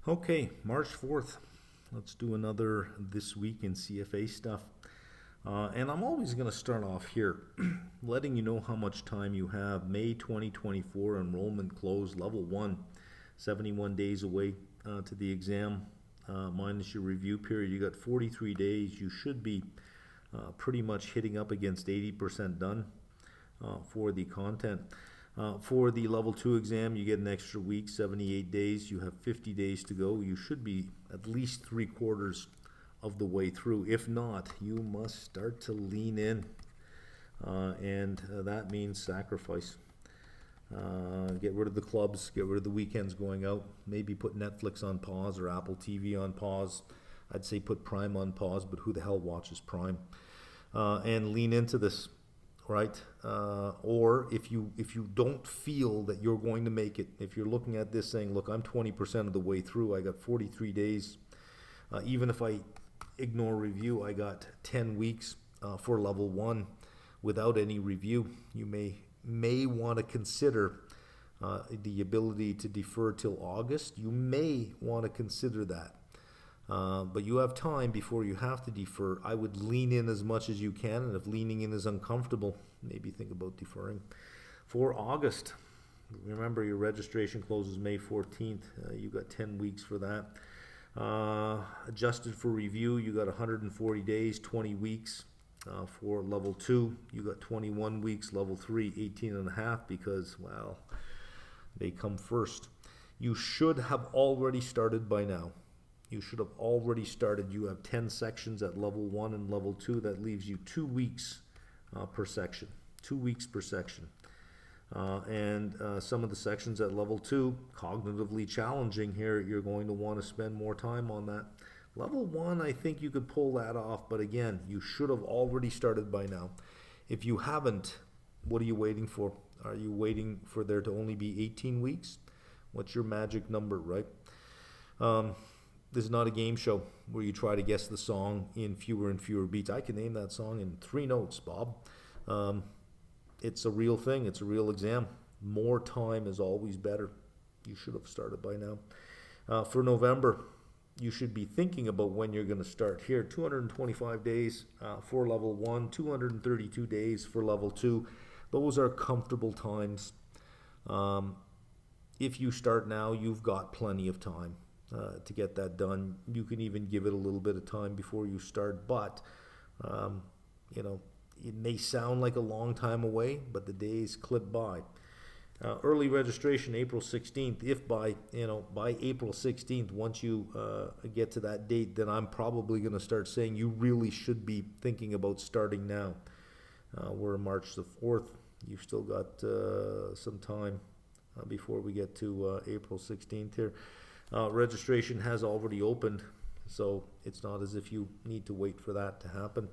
Okay, March 4th. Let's do another This Week in CFA stuff. And I'm always going to start off here, letting you know how much time you have. May 2024 enrollment close, level 1, 71 days away to the exam, minus your review period. You got 43 days. You should be pretty much hitting up against 80% done for the content. For the level 2 exam, you get an extra week, 78 days. You have 50 days to go. You should be at least 3/4 of the way through. If not, you must start to lean in, and that means sacrifice. Get rid of the clubs, get rid of the weekends going out, maybe put Netflix on pause or Apple TV on pause. I'd say put Prime on pause, but who the hell watches Prime? And lean into this. Right? Or if you don't feel that you're going to make it, if you're looking at this saying, look, I'm 20% of the way through, I got 43 days. Even if I ignore review, I got 10 weeks for level 1 without any review. You may want to consider the ability to defer till August. You may want to consider that. But you have time before you have to defer. I would lean in as much as you can, and if leaning in is uncomfortable, maybe think about deferring. For August, remember your registration closes May 14th. You got 10 weeks for that. Adjusted for review, you got 140 days, 20 weeks. For level 2, you got 21 weeks. Level 3, 18 and a half, because, well, they come first. You should have already started by now. You should have already started. You have 10 sections at level 1 and level 2. That leaves you 2 weeks per section. 2 weeks per section. And some of the sections at level 2, cognitively challenging here, you're going to want to spend more time on that. Level 1, I think you could pull that off, but again, you should have already started by now. If you haven't, what are you waiting for? Are you waiting for there to only be 18 weeks? What's your magic number, right? This is not a game show where you try to guess the song in fewer and fewer beats. I can name that song in 3 notes, Bob. It's a real thing. It's a real exam. More time is always better. You should have started by now. For November, you should be thinking about when you're going to start here. 225 days for level 1, 232 days for level 2. Those are comfortable times. If you start now, you've got plenty of time to get that done. You can even give it a little bit of time before you start, but it may sound like a long time away, but the days clip by. Early registration April 16th. If by April 16th, once you get to that date, then I'm probably going to start saying you really should be thinking about starting now. We're March the 4th. You've still got some time before we get to April 16th here. Registration has already opened, so it's not as if you need to wait for that to happen.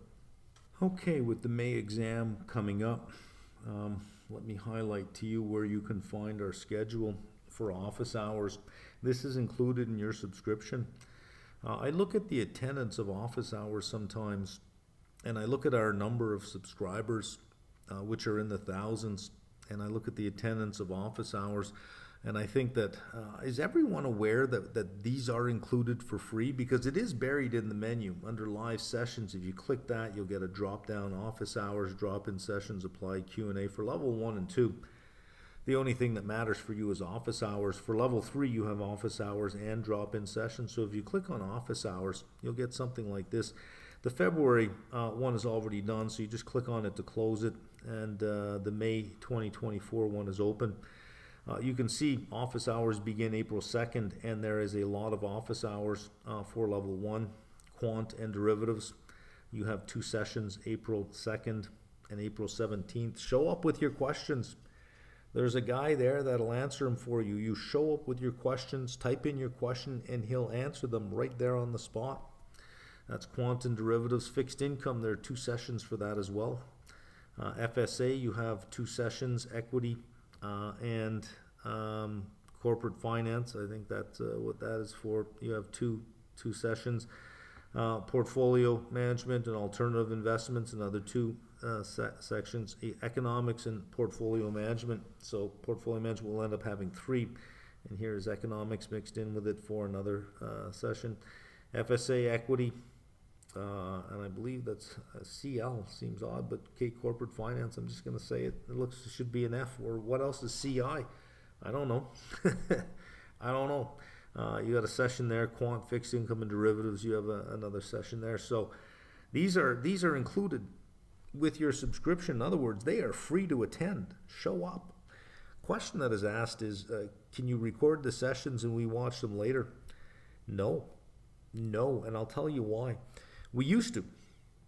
Okay, with the May exam coming up, let me highlight to you where you can find our schedule for office hours. This is included in your subscription. I look at the attendance of office hours sometimes, and I look at our number of subscribers, which are in the thousands, and I look at the attendance of office hours. And I think that, is everyone aware that these are included for free? Because it is buried in the menu under live sessions. If you click that, you'll get a drop-down office hours, drop-in sessions, apply Q&A for level 1 and 2. The only thing that matters for you is office hours. For level 3, you have office hours and drop-in sessions. So if you click on office hours, you'll get something like this. The February one is already done, so you just click on it to close it. And the May 2024 one is open. You can see office hours begin April 2nd, and there is a lot of office hours for level 1, quant and derivatives. You have 2 sessions, April 2nd and April 17th. Show up with your questions. There's a guy there that'll answer them for you. You show up with your questions, type in your question, and he'll answer them right there on the spot. That's quant and derivatives. Fixed income, there are 2 sessions for that as well. FSA, you have 2 sessions, equity and corporate finance. I think that's what that is for. You have two sessions. Portfolio management and alternative investments, another 2 sections. Economics and portfolio management. So portfolio management will end up having 3, and here is economics mixed in with it for another session. FSA equity, and I believe that's CL, seems odd, but K corporate finance, I'm just gonna say it, it should be an F, or what else is CI? I don't know. I don't know. You got a session there, quant, fixed income and derivatives, you have another session there. So these are included with your subscription. In other words, they are free to attend. Show up. Question that is asked is, can you record the sessions and we watch them later? No, and I'll tell you why. We used to.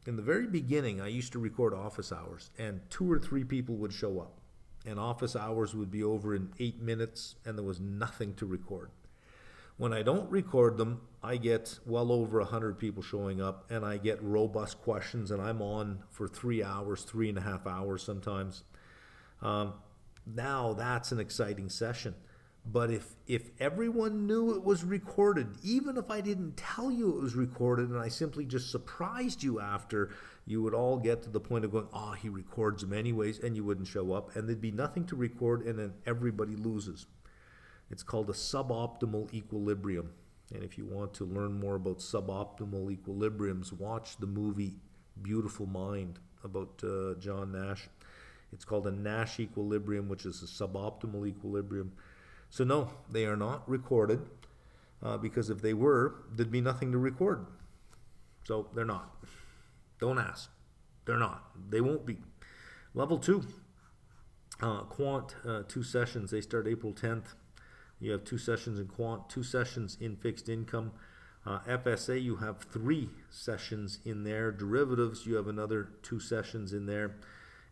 In the very beginning, I used to record office hours, and 2 or 3 people would show up, and office hours would be over in 8 minutes, and there was nothing to record. When I don't record them, I get well over 100 people showing up, and I get robust questions, and I'm on for 3 hours, 3.5 hours sometimes. Now that's an exciting session. But if everyone knew it was recorded, even if I didn't tell you it was recorded and I simply just surprised you after, you would all get to the point of going, oh, he records them anyways, and you wouldn't show up, and there'd be nothing to record, and then everybody loses. It's called a suboptimal equilibrium. And if you want to learn more about suboptimal equilibriums, watch the movie Beautiful Mind about John Nash. It's called a Nash equilibrium, which is a suboptimal equilibrium. So no, they are not recorded, because if they were, there'd be nothing to record. So they're not. Don't ask. They're not. They won't be. Level 2, quant, 2 sessions. They start April 10th. You have 2 sessions in quant, 2 sessions in fixed income. FSA, you have 3 sessions in there. Derivatives, you have another 2 sessions in there.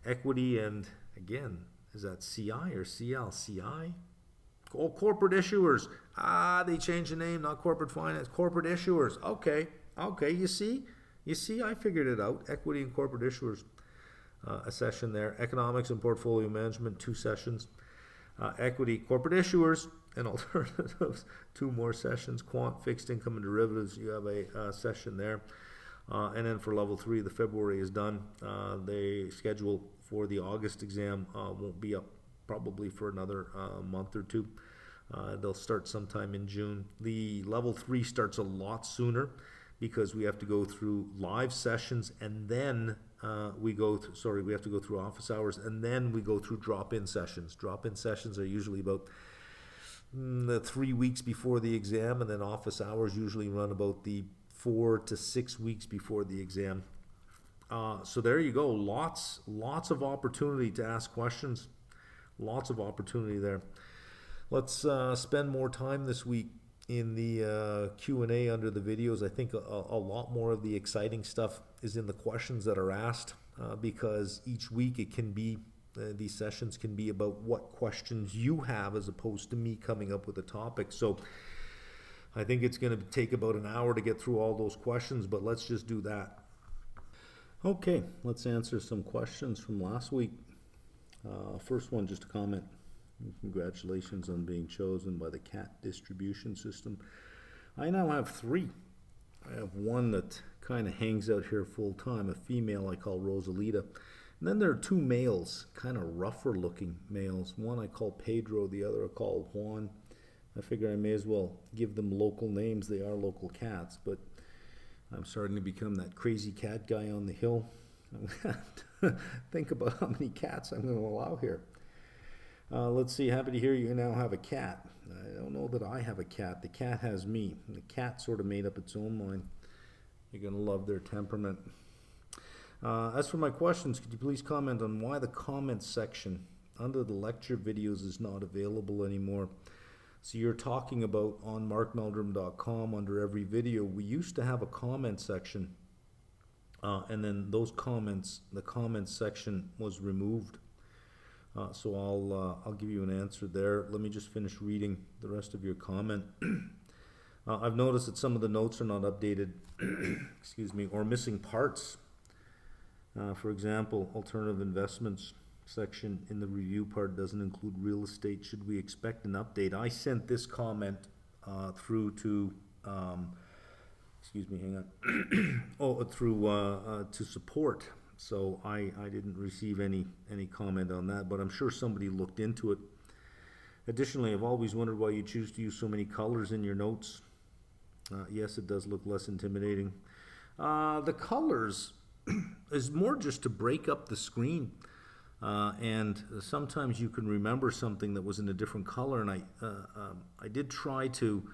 Equity, and again, is that CI or CL? CI? Oh, corporate issuers. They changed the name, not corporate finance. Corporate issuers. Okay, you see, I figured it out. Equity and corporate issuers, a session there. Economics and portfolio management, 2 sessions. Equity, corporate issuers, and alternatives, 2 more sessions. Quant, fixed income and derivatives, you have a session there. And then for level 3, the February is done. They schedule for the August exam won't be up probably for another month or 2. They'll start sometime in June. The level 3 starts a lot sooner because we have to go through live sessions, and then we have to go through office hours, and then we go through drop-in sessions. Drop-in sessions are usually about 3 weeks before the exam, and then office hours usually run about the 4 to 6 weeks before the exam. So there you go. Lots of opportunity to ask questions. Lots of opportunity there. Let's spend more time this week in the Q&A under the videos. I think a lot more of the exciting stuff is in the questions that are asked, because each week it can be, these sessions can be about what questions you have as opposed to me coming up with a topic. So I think it's going to take about an hour to get through all those questions, but let's just do that. Okay, let's answer some questions from last week. First one, just a comment. Congratulations on being chosen by the CAT distribution system. I now have 3. I have one that kind of hangs out here full time, a female I call Rosalita. And then there are 2 males, kind of rougher looking males. One I call Pedro, the other I call Juan. I figure I may as well give them local names. They are local cats, but I'm starting to become that crazy cat guy on the hill. I'm going to have to think about how many cats I'm going to allow here. Let's see, happy to hear you now have a cat. I don't know that I have a cat. The cat has me. The cat sort of made up its own mind. You're going to love their temperament. As for my questions, could you please comment on why the comments section under the lecture videos is not available anymore? So you're talking about on markmeldrum.com under every video, we used to have a comment section, and then those comments, the comments section was removed. So I'll give you an answer there. Let me just finish reading the rest of your comment. I've noticed that some of the notes are not updated, excuse me, or missing parts. For example, alternative investments section in the review part doesn't include real estate. Should we expect an update? I sent this comment through to, excuse me, hang on, to support. So I didn't receive any comment on that, but I'm sure somebody looked into it. Additionally, I've always wondered why you choose to use so many colors in your notes. Yes, it does look less intimidating. The colors is more just to break up the screen. And sometimes you can remember something that was in a different color, and I did try to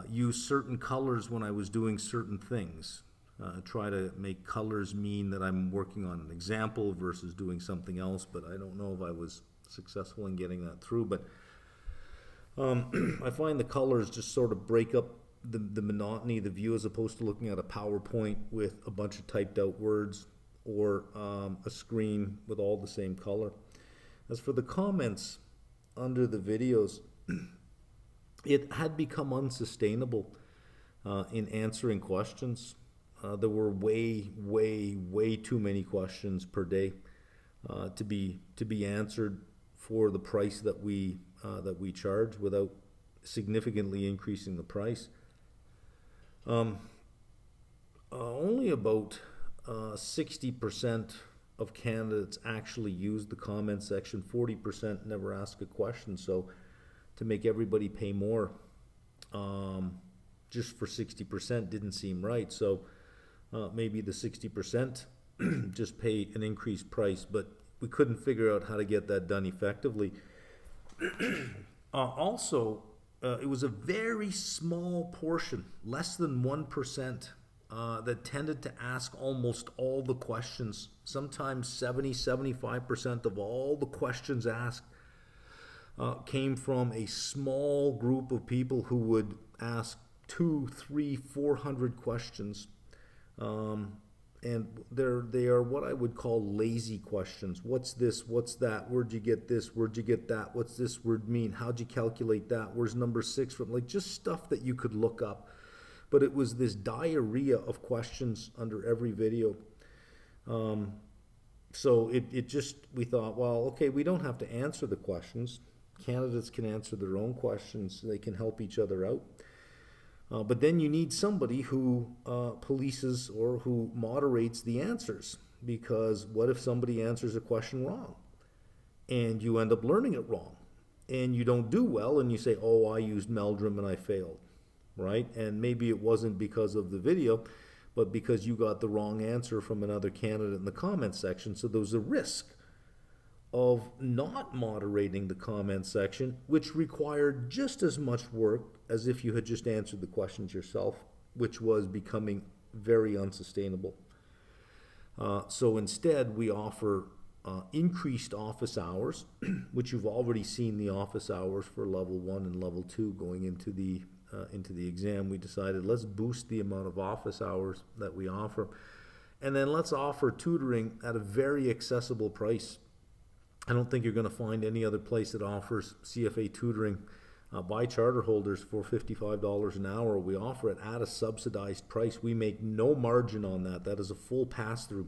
use certain colors when I was doing certain things. Try to make colors mean that I'm working on an example versus doing something else, but I don't know if I was successful in getting that through. But I find the colors just sort of break up the monotony of the view, as opposed to looking at a PowerPoint with a bunch of typed out words, or a screen with all the same color. As for the comments under the videos, it had become unsustainable in answering questions. There were way too many questions per day to be answered for the price that we charge, without significantly increasing the price. Only about 60% of candidates actually use the comment section. 40% never ask a question. So to make everybody pay more just for 60% didn't seem right. So maybe the 60% just pay an increased price, but we couldn't figure out how to get that done effectively. Also, it was a very small portion, less than 1%, that tended to ask almost all the questions. Sometimes 75% of all the questions asked came from a small group of people who would ask 200, 300, 400 questions. And they are what I would call lazy questions. What's this? What's that? Where'd you get this? Where'd you get that? What's this word mean? How'd you calculate that? Where's number 6 from? Like, just stuff that you could look up. But it was this diarrhea of questions under every video. So it just, we thought, well, okay, we don't have to answer the questions. Candidates can answer their own questions. So they can help each other out. But then you need somebody who polices or who moderates the answers, because what if somebody answers a question wrong and you end up learning it wrong and you don't do well and you say, oh, I used Meldrum and I failed, right? And maybe it wasn't because of the video, but because you got the wrong answer from another candidate in the comment section. So there's a risk of not moderating the comment section, which required just as much work as if you had just answered the questions yourself, which was becoming very unsustainable. So instead, we offer increased office hours, which you've already seen the office hours for level 1 and level 2 going into the exam. We decided, let's boost the amount of office hours that we offer, and then let's offer tutoring at a very accessible price. I don't think you're going to find any other place that offers CFA tutoring by charter holders for $55 an hour. We offer it at a subsidized price. We make no margin on that. That is a full pass-through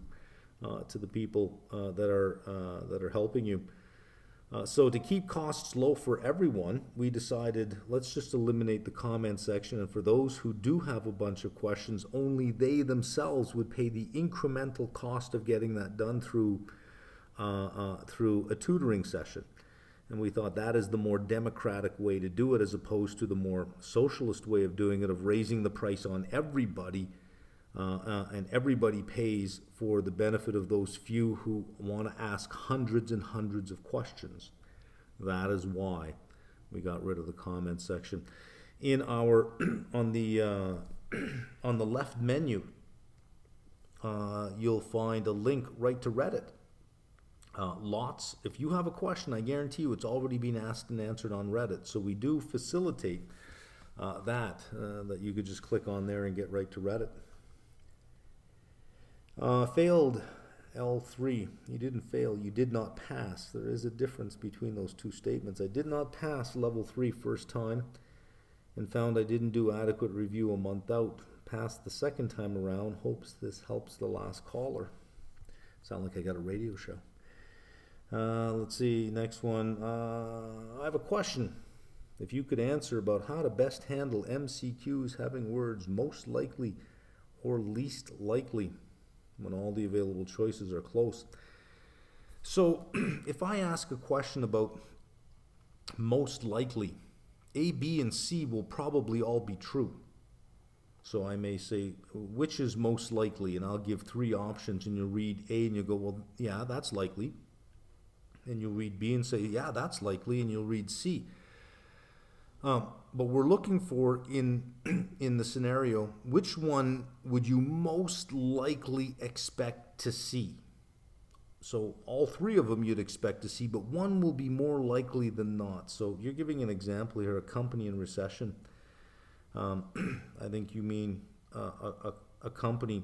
to the people that are helping you. So to keep costs low for everyone, we decided, let's just eliminate the comment section, and for those who do have a bunch of questions, only they themselves would pay the incremental cost of getting that done through a tutoring session. And we thought that is the more democratic way to do it, as opposed to the more socialist way of doing it, of raising the price on everybody, and everybody pays for the benefit of those few who want to ask hundreds and hundreds of questions. That is why we got rid of the comment section. In our on the left menu, you'll find a link right to Reddit. If you have a question, I guarantee you it's already been asked and answered on Reddit. So we do facilitate that you could just click on there and get right to Reddit. Failed L3. You didn't fail, you did not pass. There is a difference between those two statements. I did not pass level 3 first time and found I didn't do adequate review a month out. Passed the second time around. Hopes this helps the last caller. Sound like I got a radio show. Let's see, next one. I have a question. If you could answer about how to best handle MCQs having words most likely or least likely when all the available choices are close. So if I ask a question about most likely. A, B, and C will probably all be true. So I may say, which is most likely? And I'll give three options, and you'll read A and you'll go, well, yeah, that's likely. And you'll read B and say, yeah, that's likely, and you'll read C. But we're looking for, in the scenario, which one would you most likely expect to see? So all three of them you'd expect to see, but one will be more likely than not. So you're giving an example here, a company in recession. I think you mean a company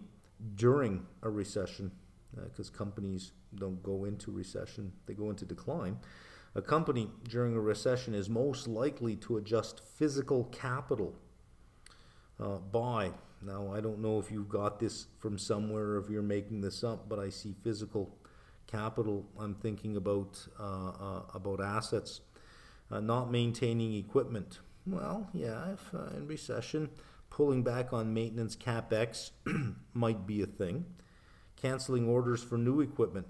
during a recession, because companies don't go into recession, they go into decline. A company during a recession is most likely to adjust physical capital by, now I don't know if you've got this from somewhere or if you're making this up, but I see physical capital, I'm thinking about assets, not maintaining equipment. Well, yeah, if in recession, pulling back on maintenance CapEx might be a thing. Canceling orders for new equipment.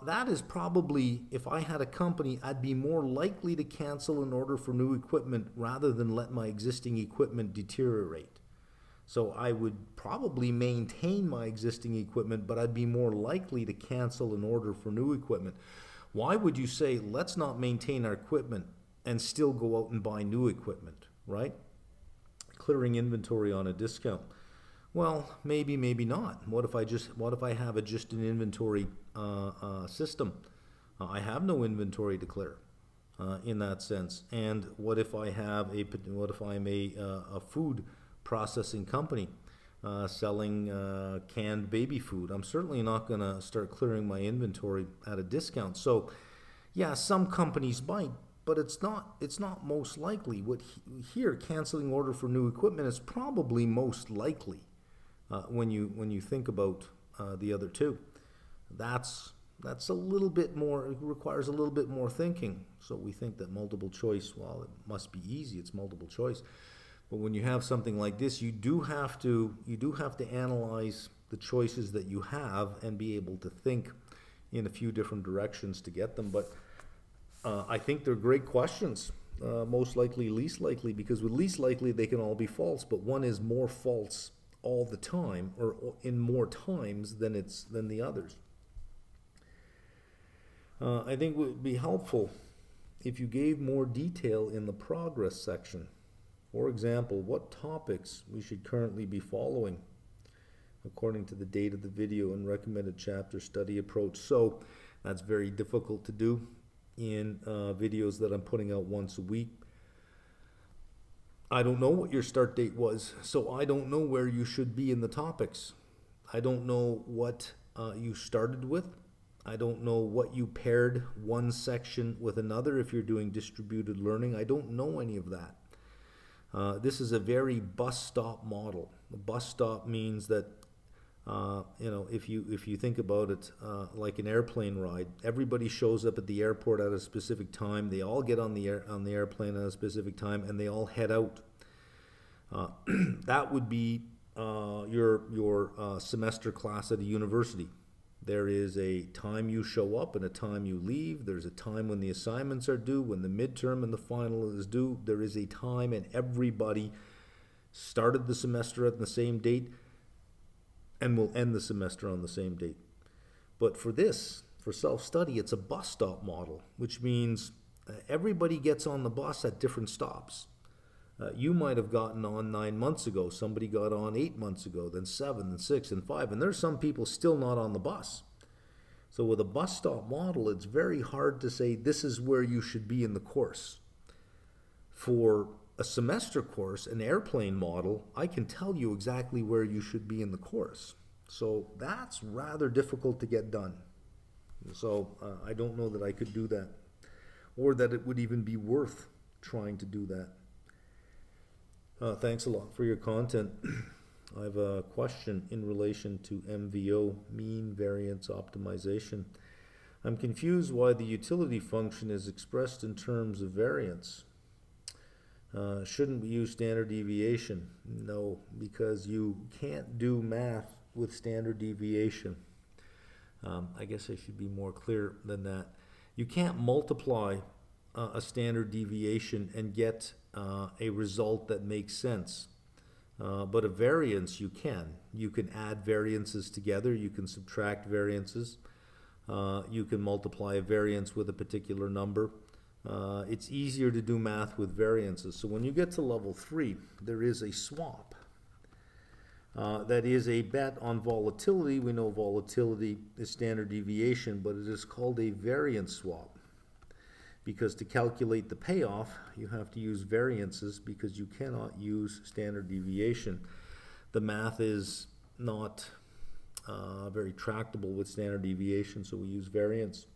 That is probably, if I had a company, I'd be more likely to cancel an order for new equipment rather than let my existing equipment deteriorate. So I would probably maintain my existing equipment, but I'd be more likely to cancel an order for new equipment. Why would you say, let's not maintain our equipment and still go out and buy new equipment, right? Clearing inventory on a discount. Well, maybe not. What if I have just an inventory system? I have no inventory to clear in that sense. And what if I'm a food processing company selling canned baby food? I'm certainly not going to start clearing my inventory at a discount. So, yeah, some companies might, but it's not most likely. Here, canceling order for new equipment is probably most likely. When you think about the other two, that's a little bit more. It requires a little bit more thinking. So we think that multiple choice, well, it must be easy. It's multiple choice, but when you have something like this, you do have to analyze the choices that you have and be able to think in a few different directions to get them. But I think they're great questions. Most likely, least likely, because with least likely they can all be false, but one is more false all the time, or in more times than the others. I think it would be helpful if you gave more detail in the progress section. For example, what topics we should currently be following according to the date of the video and recommended chapter study approach. So that's very difficult to do in videos that I'm putting out once a week. I don't know what your start date was, so I don't know where you should be in the topics. I don't know what you started with. I don't know what you paired one section with another if you're doing distributed learning. I don't know any of that. This is a very bus stop model. The bus stop means that if you think about it like an airplane ride, everybody shows up at the airport at a specific time. They all get on the airplane at a specific time, and they all head out. That would be your semester class at a university. There is a time you show up and a time you leave. There's a time when the assignments are due, when the midterm and the final is due. There is a time, and everybody started the semester at the same date and will end the semester on the same date. But for self-study, it's a bus stop model, which means everybody gets on the bus at different stops. You might have gotten on 9 months ago. Somebody got on 8 months ago, then 7, then 6, and 5. And there's some people still not on the bus. So with a bus stop model, it's very hard to say this is where you should be in the course. For a semester course, an airplane model, I can tell you exactly where you should be in the course. So that's rather difficult to get done. So I don't know that I could do that, or that it would even be worth trying to do that. Thanks a lot for your content. I have a question in relation to MVO, mean variance optimization. I'm confused why the utility function is expressed in terms of variance. Shouldn't we use standard deviation? No, because you can't do math with standard deviation. I guess I should be more clear than that. You can't multiply a standard deviation and get a result that makes sense. But a variance, you can. You can add variances together. You can subtract variances. You can multiply a variance with a particular number. It's easier to do math with variances. So when you get to level 3, there is a swap. That is a bet on volatility. We know volatility is standard deviation, but it is called a variance swap. Because to calculate the payoff, you have to use variances because you cannot use standard deviation. The math is not very tractable with standard deviation, so we use variance.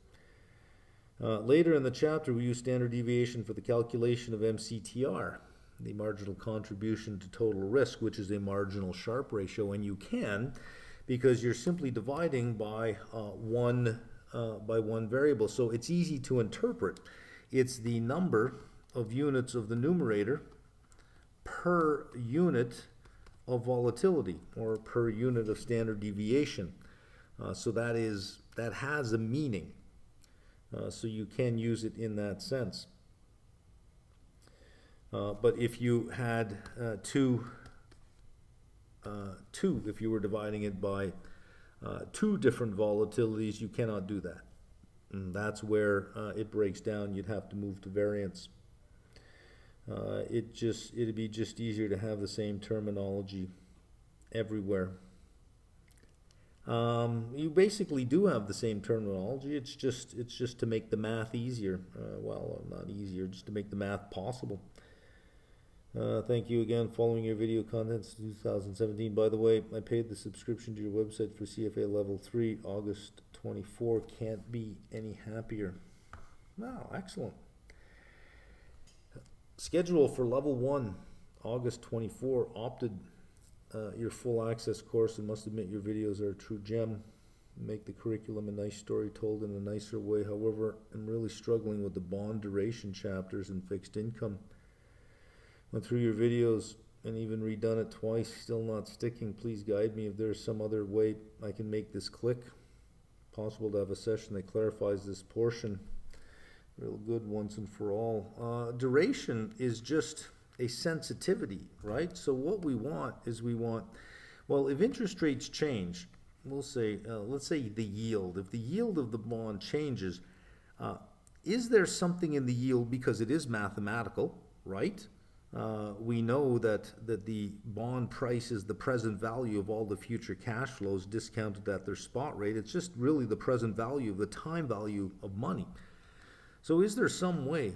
Later in the chapter, we use standard deviation for the calculation of MCTR, the marginal contribution to total risk, which is a marginal Sharpe ratio, and you can because you're simply dividing by one variable, so it's easy to interpret. It's the number of units of the numerator per unit of volatility or per unit of standard deviation. So that has a meaning. So you can use it in that sense. But if you had if you were dividing it by two different volatilities, you cannot do that. And that's where it breaks down. You'd have to move to variance. It'd be just easier to have the same terminology everywhere. You basically do have the same terminology. It's just to make the math easier. Well, not easier, just to make the math possible. Thank you again. Following your video content since 2017. By the way, I paid the subscription to your website for CFA Level 3, August 24. Can't be any happier. Wow, excellent. Schedule for Level 1, August 24. Opted your full access course, and must admit your videos are a true gem. Make the curriculum a nice story told in a nicer way. However, I'm really struggling with the bond duration chapters and fixed income. Went through your videos and even redone it twice, still not sticking. Please guide me if there's some other way I can make this click. Possible to have a session that clarifies this portion real good once and for all. Duration is just a sensitivity, right? So what we want is well, if interest rates change, we'll say, let's say the yield. If the yield of the bond changes, is there something in the yield, because it is mathematical, right? We know that the bond price is the present value of all the future cash flows discounted at their spot rate. It's just really the present value of the time value of money. So is there some way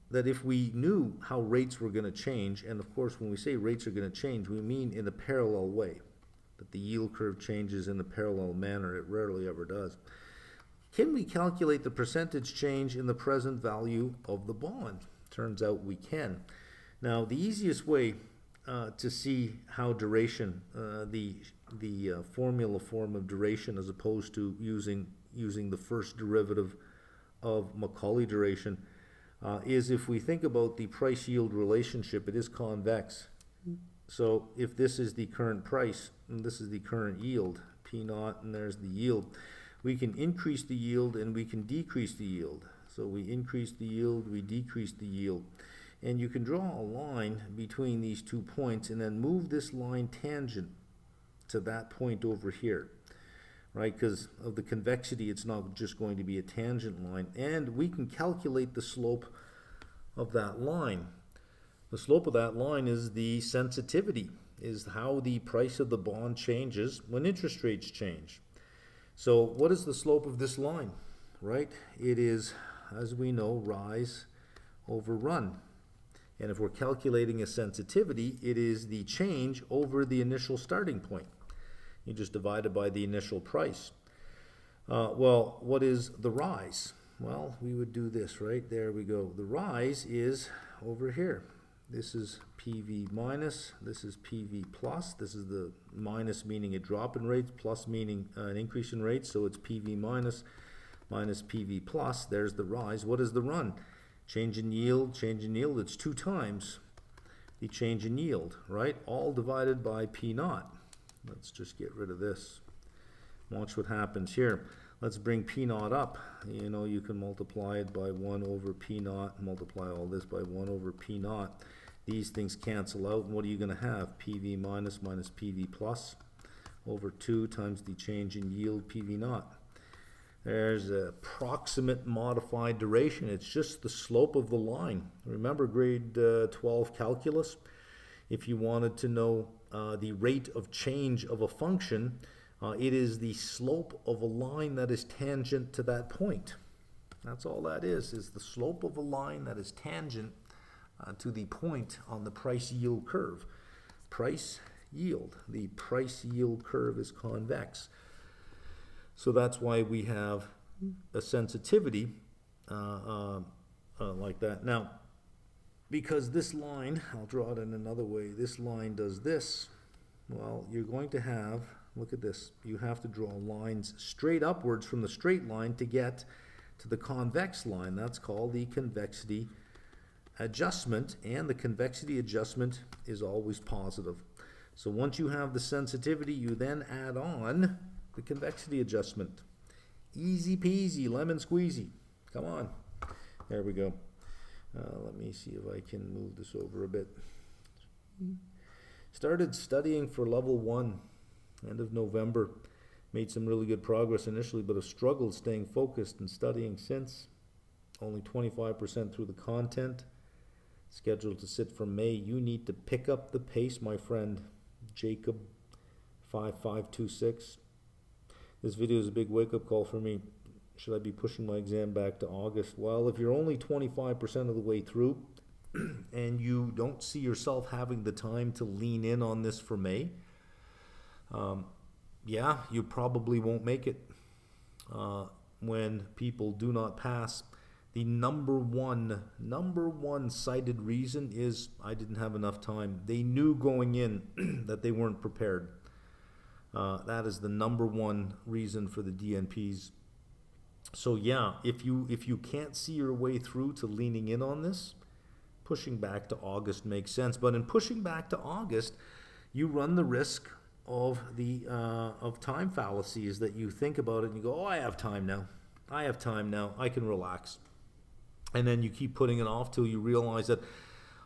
that if we knew how rates were going to change, and of course when we say rates are going to change, we mean in a parallel way, that the yield curve changes in a parallel manner? It rarely ever does. Can we calculate the percentage change in the present value of the bond? Turns out we can. Now, the easiest way to see how duration, the formula form of duration, as opposed to using the first derivative of Macaulay duration, is if we think about the price-yield relationship. It is convex. So if this is the current price and this is the current yield, P naught, and there's the yield, we can increase the yield and we can decrease the yield. So we increase the yield, we decrease the yield. And you can draw a line between these 2 points and then move this line tangent to that point over here, right? Because of the convexity, it's not just going to be a tangent line. And we can calculate the slope of that line. The slope of that line is the sensitivity, is how the price of the bond changes when interest rates change. So what is the slope of this line, right? It is, as we know, rise over run. And if we're calculating a sensitivity, it is the change over the initial starting point. You just divide it by the initial price. Well, what is the rise? Well, we would do this, right? There we go. The rise is over here. This is PV minus, this is PV plus. This is the minus meaning a drop in rates, plus meaning an increase in rates. So it's PV minus PV plus. There's the rise. What is the run? Change in yield, it's 2 times the change in yield, right? All divided by P naught. Let's just get rid of this. Watch what happens here. let's bring P naught up. You know, you can multiply it by 1 over P naught, multiply all this by 1 over P naught. These things cancel out, and what are you going to have? PV minus minus PV plus over 2 times the change in yield PV naught. There's a approximate modified duration. It's just the slope of the line. Remember grade 12 calculus? If you wanted to know the rate of change of a function, it is the slope of a line that is tangent to that point. That's all that is the slope of a line that is tangent to the point on the price yield curve. Price yield. The price yield curve is convex. So that's why we have a sensitivity like that. Now, because this line, I'll draw it in another way, this line does this, well, you're going to have, look at this, you have to draw lines straight upwards from the straight line to get to the convex line. That's called the convexity adjustment, and the convexity adjustment is always positive. So once you have the sensitivity, you then add on the convexity adjustment. Easy peasy, lemon squeezy. Come on. There we go. Let me see if I can move this over a bit. Started studying for level 1, end of November. Made some really good progress initially, but have struggled staying focused and studying since. Only 25% through the content. Scheduled to sit for May. You need to pick up the pace, my friend. Jacob 5526. This video is a big wake-up call for me. Should I be pushing my exam back to August? Well, if you're only 25% of the way through and you don't see yourself having the time to lean in on this for May, yeah, you probably won't make it. When people do not pass, the number one cited reason is I didn't have enough time. They knew going in that they weren't prepared. That is the number one reason for the DNPs. So yeah, if you can't see your way through to leaning in on this, pushing back to August makes sense. But in pushing back to August, you run the risk of the of time fallacies, that you think about it and you go, oh, I have time now, I can relax. And then you keep putting it off till you realize that,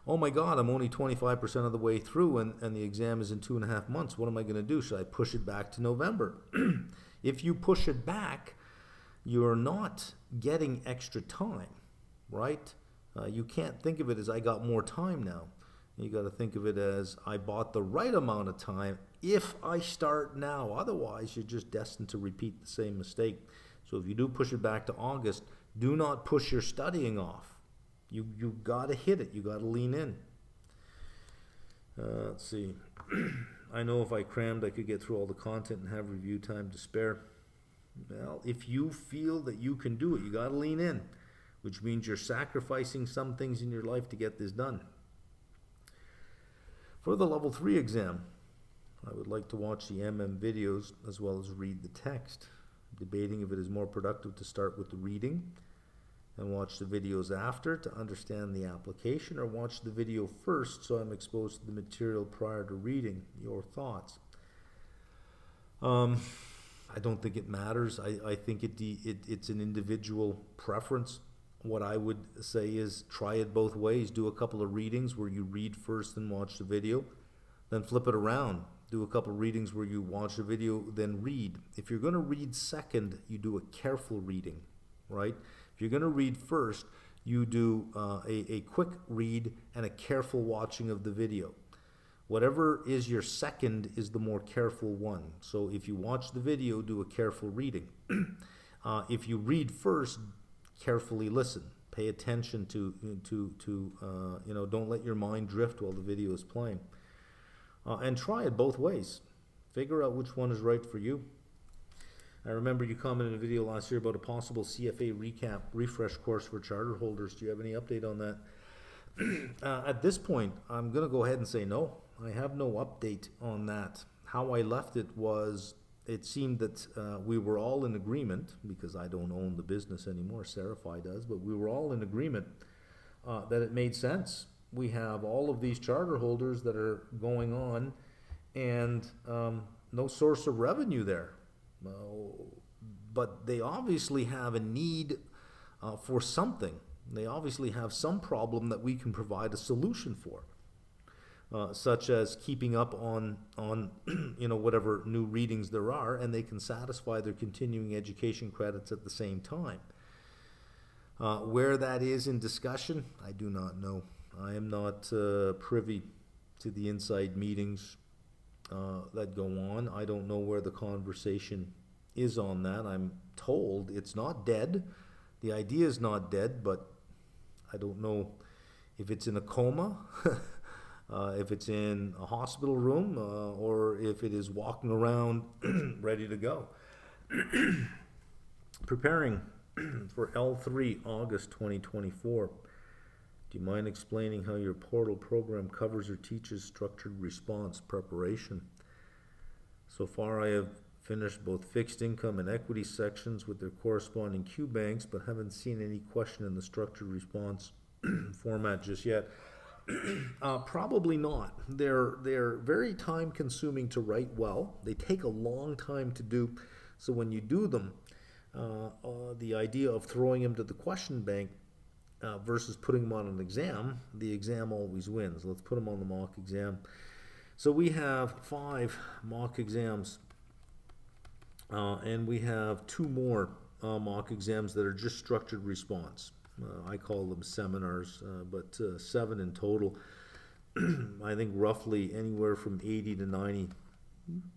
oh my God, I'm only 25% of the way through and the exam is in 2.5 months. What am I going to do? Should I push it back to November? If you push it back, you're not getting extra time, right? You can't think of it as I got more time now. You got to think of it as I bought the right amount of time if I start now. Otherwise, you're just destined to repeat the same mistake. So if you do push it back to August, do not push your studying off. You got to hit it. You got to lean in. Let's see. I know if I crammed, I could get through all the content and have review time to spare. Well, if you feel that you can do it, you got to lean in, which means you're sacrificing some things in your life to get this done. For the level 3 exam, I would like to watch the MM videos as well as read the text. Debating if it is more productive to start with the reading and watch the videos after to understand the application, or watch the video first so I'm exposed to the material prior to reading. Your thoughts? I don't think it matters. I think it's an individual preference. What I would say is try it both ways. Do a couple of readings where you read first and watch the video, then flip it around. Do a couple of readings where you watch the video, then read. If you're going to read second, you do a careful reading, right? If you're going to read first, you do a quick read and a careful watching of the video. Whatever is your second is the more careful one. So if you watch the video, do a careful reading. If you read first, carefully listen. Pay attention to don't let your mind drift while the video is playing. And try it both ways. Figure out which one is right for you. I remember you commented in a video last year about a possible CFA recap refresh course for charter holders. Do you have any update on that? At this point, I'm going to go ahead and say no. I have no update on that. How I left it was, it seemed that we were all in agreement, because I don't own the business anymore, Serify does, but we were all in agreement that it made sense. We have all of these charter holders that are going on and no source of revenue there. but they obviously have a need for something. They obviously have some problem that we can provide a solution for, such as keeping up on whatever new readings there are, and they can satisfy their continuing education credits at the same time. Where that is in discussion, I do not know. I am not privy to the inside meetings that go on. I don't know where the conversation is on that. I'm told it's not dead. The idea is not dead, but I don't know if it's in a coma, if it's in a hospital room, or if it is walking around ready to go. Preparing for L3 August 2024. Do you mind explaining how your portal program covers or teaches structured response preparation? So far I have finished both fixed income and equity sections with their corresponding Q banks, but haven't seen any question in the structured response format just yet. Probably not. They're very time consuming to write well. They take a long time to do. So when you do them, the idea of throwing them to the question bank versus putting them on an exam, the exam always wins. Let's put them on the mock exam. So we have 5 mock exams, and we have 2 more mock exams that are just structured response. I call them seminars, but 7 in total. I think roughly anywhere from 80 to 90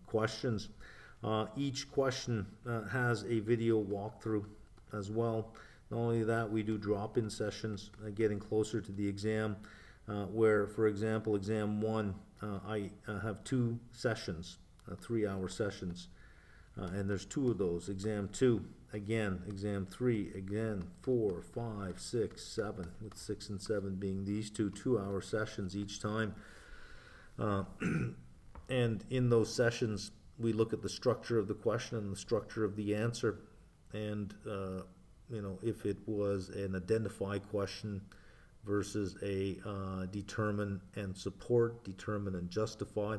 questions. Each question has a video walkthrough as well. Not only that, we do drop-in sessions getting closer to the exam, where, for example, exam 1, I have 2 sessions, 3-hour sessions, and there's 2 of those. Exam 2, again. Exam 3, again. 4, 5, 6, 7, with 6 and 7 being these 2 2-hour sessions each time. And in those sessions, we look at the structure of the question and the structure of the answer, and if it was an identify question versus a determine and support, determine and justify,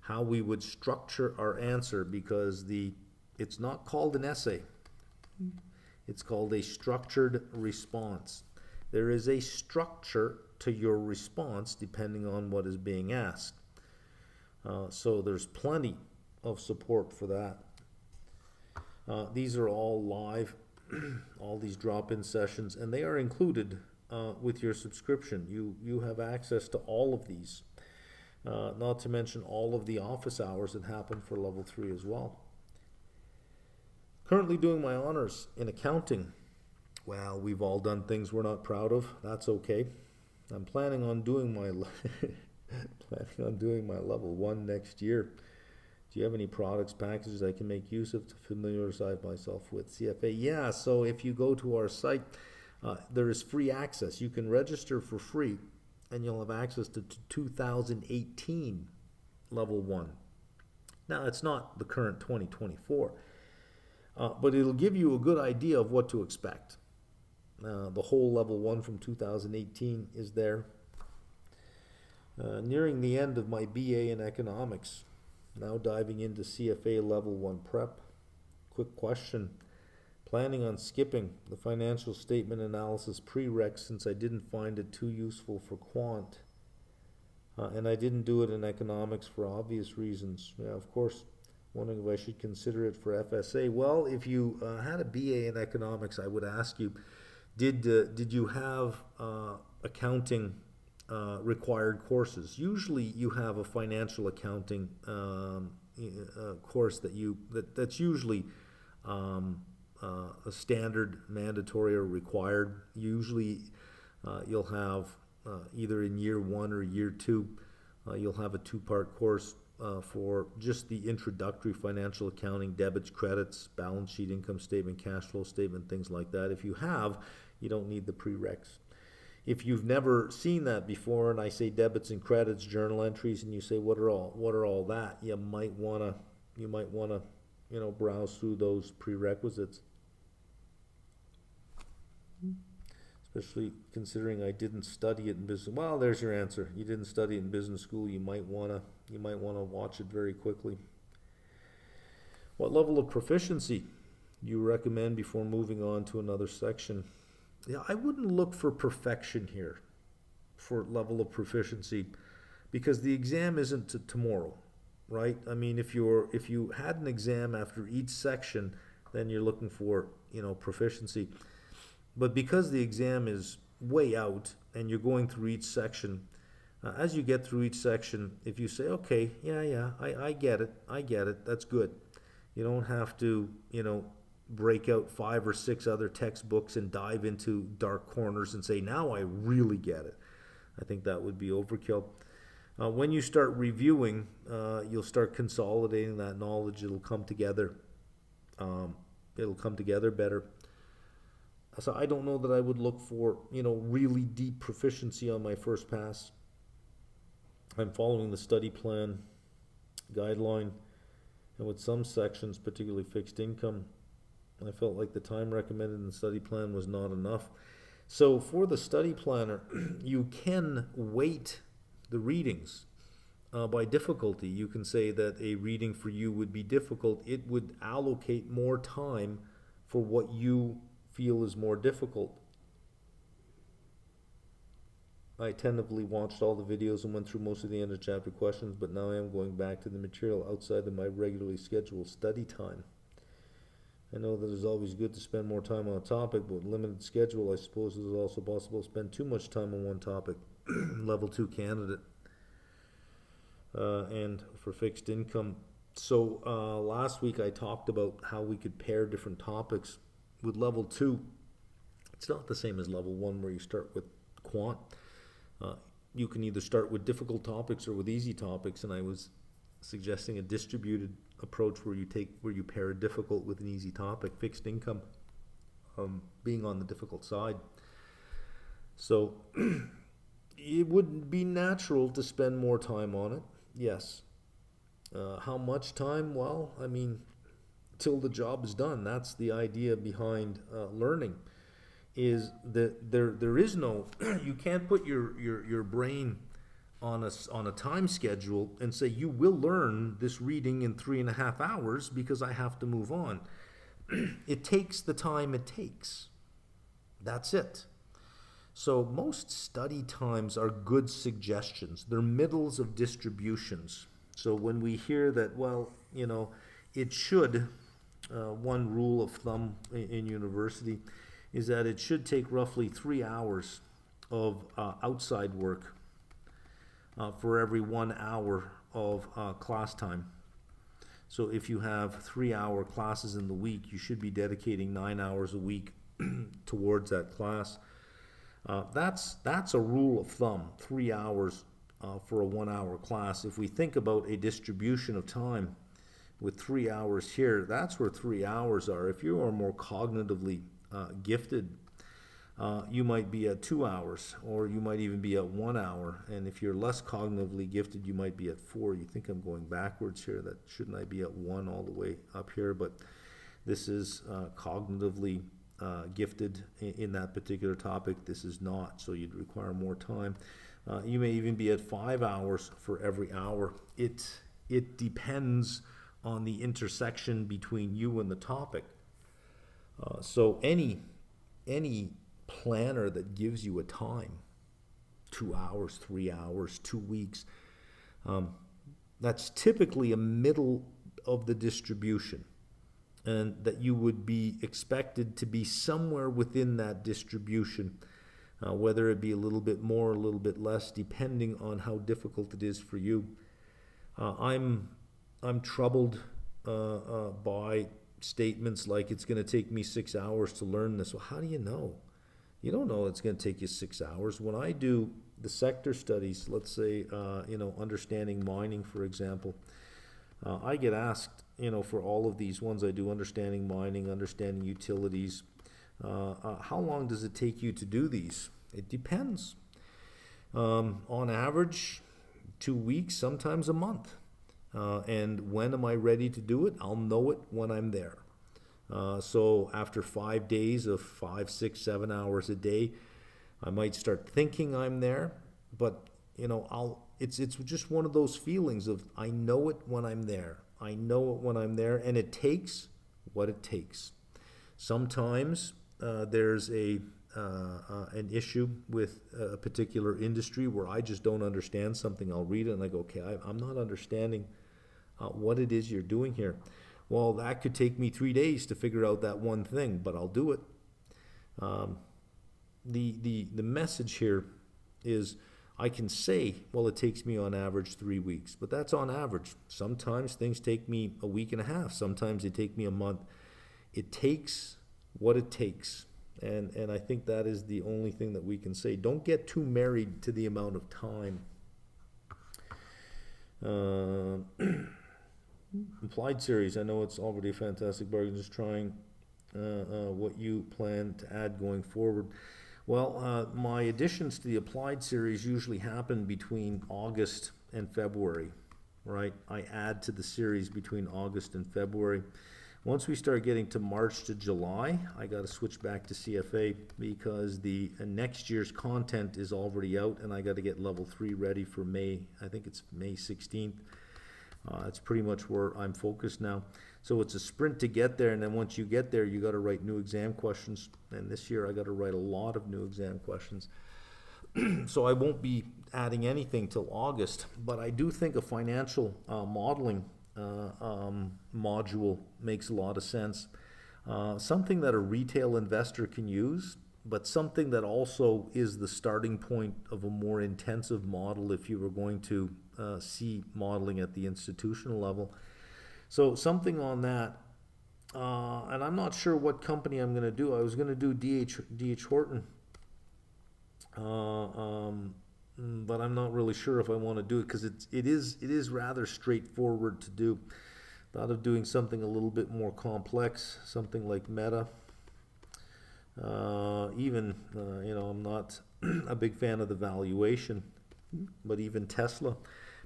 how we would structure our answer, because it's not called an essay. It's called a structured response. There is a structure to your response depending on what is being asked. So there's plenty of support for that. These are all live, all these drop-in sessions, and they are included with your subscription. You have access to all of these, not to mention all of the office hours that happen for level 3 as well. Currently doing my honors in accounting. Well, we've all done things we're not proud of. That's okay. I'm planning on doing my level 1 next year. Do you have any products, packages I can make use of to familiarize myself with CFA? Yeah, so if you go to our site, there is free access. You can register for free, and you'll have access to 2018 level 1. Now, it's not the current 2024, but it'll give you a good idea of what to expect. The whole level 1 from 2018 is there. Nearing the end of my BA in economics. Now diving into CFA level 1 prep. Quick question. Planning on skipping the financial statement analysis prereq since I didn't find it too useful for quant. And I didn't do it in economics for obvious reasons. Yeah, of course, wondering if I should consider it for FSA. Well, if you had a BA in economics, I would ask you, did you have accounting required courses? Usually you have a financial accounting course that's usually a standard, mandatory, or required. Usually you'll have either in year 1 or year 2, you'll have a 2-part course for just the introductory financial accounting, debits, credits, balance sheet, income statement, cash flow statement, things like that. If you have, you don't need the prereqs. If you've never seen that before, and I say debits and credits, journal entries, and you say what are all that, you might wanna browse through those prerequisites. Especially considering I didn't study it in business. Well, there's your answer. You didn't study it in business school. You might wanna watch it very quickly. What level of proficiency you recommend before moving on to another section? Yeah, I wouldn't look for perfection here, for level of proficiency, because the exam isn't tomorrow, right? I mean, if you had an exam after each section, then you're looking for, proficiency. But because the exam is way out and you're going through each section, as you get through each section, if you say, okay, I get it, that's good. You don't have to, break out 5 or 6 other textbooks and dive into dark corners and say, now I really get it. I think that would be overkill. When you start reviewing, you'll start consolidating that knowledge. It'll come together. It'll come together better. So I don't know that I would look for, really deep proficiency on my first pass. I'm following the study plan guideline, and with some sections, particularly fixed income, I felt like the time recommended in the study plan was not enough. So for the study planner, you can weight the readings by difficulty. You can say that a reading for you would be difficult. It would allocate more time for what you feel is more difficult. I attentively watched all the videos and went through most of the end of chapter questions, but now I am going back to the material outside of my regularly scheduled study time. I know that it's always good to spend more time on a topic, but with limited schedule, I suppose it is also possible to spend too much time on one topic. Level 2 candidate. And for fixed income. So last week I talked about how we could pair different topics. With level 2, it's not the same as level 1 where you start with quant. You can either start with difficult topics or with easy topics, and I was suggesting a distributed approach where you pair a difficult with an easy topic, fixed income being on the difficult side. So it would be natural to spend more time on it, yes. How much time? Well, I mean, till the job is done. That's the idea behind learning, is that there is no, you can't put your brain on a time schedule and say you will learn this reading in 3.5 hours because I have to move on. It takes the time it takes. That's it. So most study times are good suggestions. They're middles of distributions. So when we hear that, well, it should, one rule of thumb in university is that it should take roughly 3 hours of outside work for every 1 hour of class time. So if you have 3-hour classes in the week, you should be dedicating 9 hours a week towards that class. That's a rule of thumb, 3 hours for a 1-hour class. If we think about a distribution of time with 3 hours here, that's where 3 hours are. If you are more cognitively gifted, you might be at 2 hours, or you might even be at 1 hour. And if you're less cognitively gifted, you might be at 4. You think I'm going backwards here. That shouldn't I be at 1 all the way up here? But this is cognitively gifted in that particular topic. This is not, so you'd require more time. You may even be at 5 hours for every hour. It depends on the intersection between you and the topic. So any planner that gives you a time, 2 hours, 3 hours, 2 weeks, that's typically a middle of the distribution, and that you would be expected to be somewhere within that distribution, whether it be a little bit more or a little bit less, depending on how difficult it is for you. I'm troubled by statements like it's going to take me 6 hours to learn this. Well, how do you know? You don't know it's going to take you 6 hours. When I do the sector studies, let's say, understanding mining, for example, I get asked, for all of these ones I do, understanding mining, understanding utilities, how long does it take you to do these? It depends. On average, 2 weeks, sometimes a month. And when am I ready to do it? I'll know it when I'm there. So after 5 days of 5, 6, 7 hours a day, I might start thinking I'm there, but it's just one of those feelings of I know it when I'm there. I know it when I'm there, and it takes what it takes. Sometimes there's an issue with a particular industry where I just don't understand something. I'll read it and I go, okay, I'm not understanding what it is you're doing here. Well, that could take me 3 days to figure out that one thing, but I'll do it. The message here is I can say, well, it takes me on average 3 weeks, but that's on average. Sometimes things take me a week and a half. Sometimes they take me a month. It takes what it takes. And I think that is the only thing that we can say. Don't get too married to the amount of time. Implied series, I know it's already a fantastic bargain. Just trying what you plan to add going forward. Well, my additions to the applied series usually happen between August and February, right? I add to the series between August and February. Once we start getting to March to July, I got to switch back to CFA because the next year's content is already out, and I got to get level 3 ready for May. I think it's May 16th. That's pretty much where I'm focused now. So it's a sprint to get there, and then once you get there, you got to write new exam questions. And this year I got to write a lot of new exam questions. So I won't be adding anything till August, but I do think a financial modeling module makes a lot of sense. Something that a retail investor can use, but something that also is the starting point of a more intensive model if you were going to see modeling at the institutional level. So something on that, and I'm not sure what company I'm going to do. I was going to do D.H. Horton, but I'm not really sure if I want to do it because it is rather straightforward to do. Thought of doing something a little bit more complex, something like Meta. I'm not a big fan of the valuation, but even Tesla,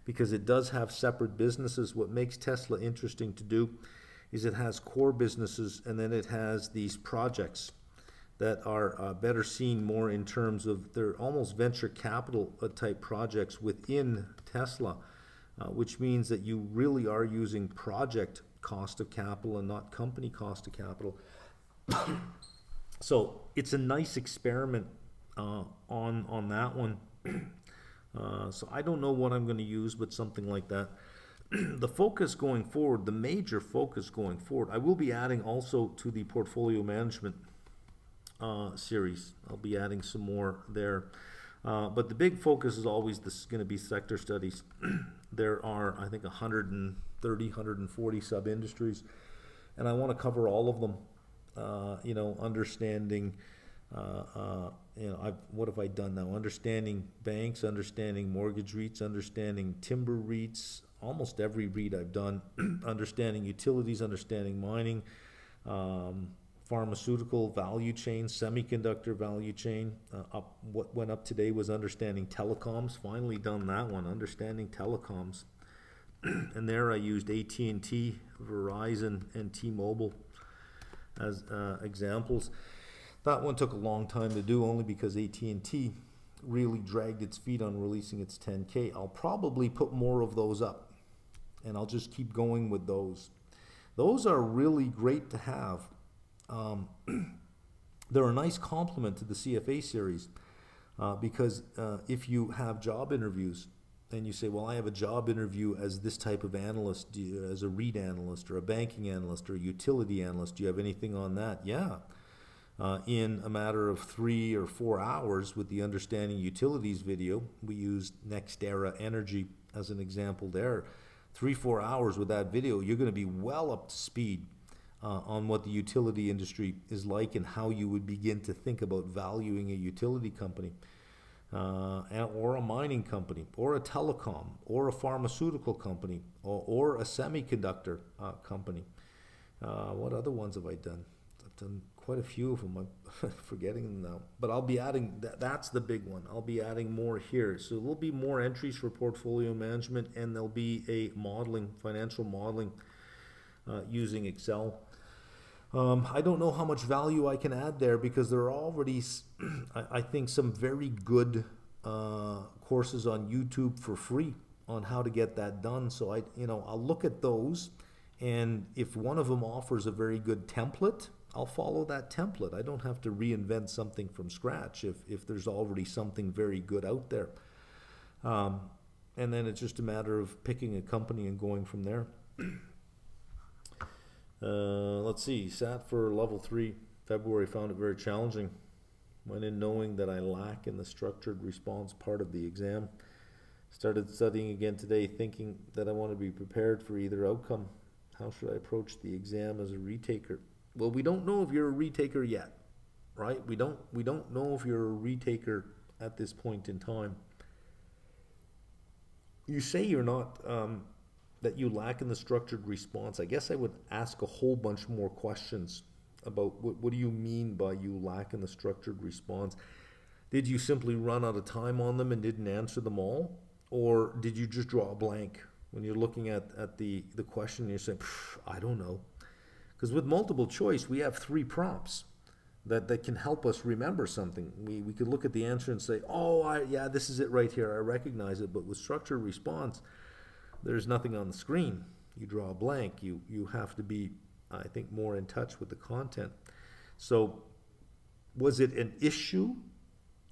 because it does have separate businesses. What makes Tesla interesting to do is it has core businesses, and then it has these projects that are better seen more in terms of they're almost venture capital type projects within Tesla, which means that you really are using project cost of capital and not company cost of capital. So it's a nice experiment on that one. So I don't know what I'm going to use, but something like that. The focus going forward, the major focus going forward, I will be adding also to the portfolio management series. I'll be adding some more there. But the big focus is always going to be sector studies. There are, I think, 130, 140 sub-industries, and I want to cover all of them. Understanding, what have I done now? Understanding banks, understanding mortgage REITs, understanding timber REITs, almost every REIT I've done, understanding utilities, understanding mining, pharmaceutical value chain, semiconductor value chain. What went up today was understanding telecoms. Finally done that one, understanding telecoms. And there I used AT&T, Verizon, and T-Mobile as examples. That one took a long time to do only because AT&T really dragged its feet on releasing its 10K. I'll probably put more of those up, and I'll just keep going with those. Those are really great to have. They're a nice complement to the CFA series because if you have job interviews and you say, well, I have a job interview as this type of analyst, as a REIT analyst or a banking analyst or a utility analyst, do you have anything on that? Yeah. In a matter of 3 or 4 hours with the Understanding Utilities video, we used NextEra Energy as an example there. 3-4 hours with that video, you're going to be well up to speed on what the utility industry is like and how you would begin to think about valuing a utility company. Or a mining company, or a telecom, or a pharmaceutical company, or a semiconductor company. What other ones have I done? I've done quite a few of them. I'm forgetting them now. But I'll be adding, that's the big one. I'll be adding more here. So there'll be more entries for portfolio management, and there'll be a modeling, financial modeling using Excel. I don't know how much value I can add there because there are already, I think, some very good courses on YouTube for free on how to get that done. So I'll look at those, and if one of them offers a very good template, I'll follow that template. I don't have to reinvent something from scratch if there's already something very good out there. And then it's just a matter of picking a company and going from there. Let's see, sat for level 3, February, found it very challenging. Went in knowing that I lack in the structured response part of the exam. Started studying again today, thinking that I want to be prepared for either outcome. How should I approach the exam as a retaker? Well, we don't know if you're a retaker yet, right? We don't know if you're a retaker at this point in time. You say you're not, that you lack in the structured response. I guess I would ask a whole bunch more questions about what do you mean by you lack in the structured response? Did you simply run out of time on them and didn't answer them all? Or did you just draw a blank when you're looking at the question and you're saying, I don't know? Because with multiple choice, we have 3 prompts that can help us remember something. We could look at the answer and say, yeah, this is it right here. I recognize it. But with structured response, there's nothing on the screen. You draw a blank. You have to be, I think, more in touch with the content. So was it an issue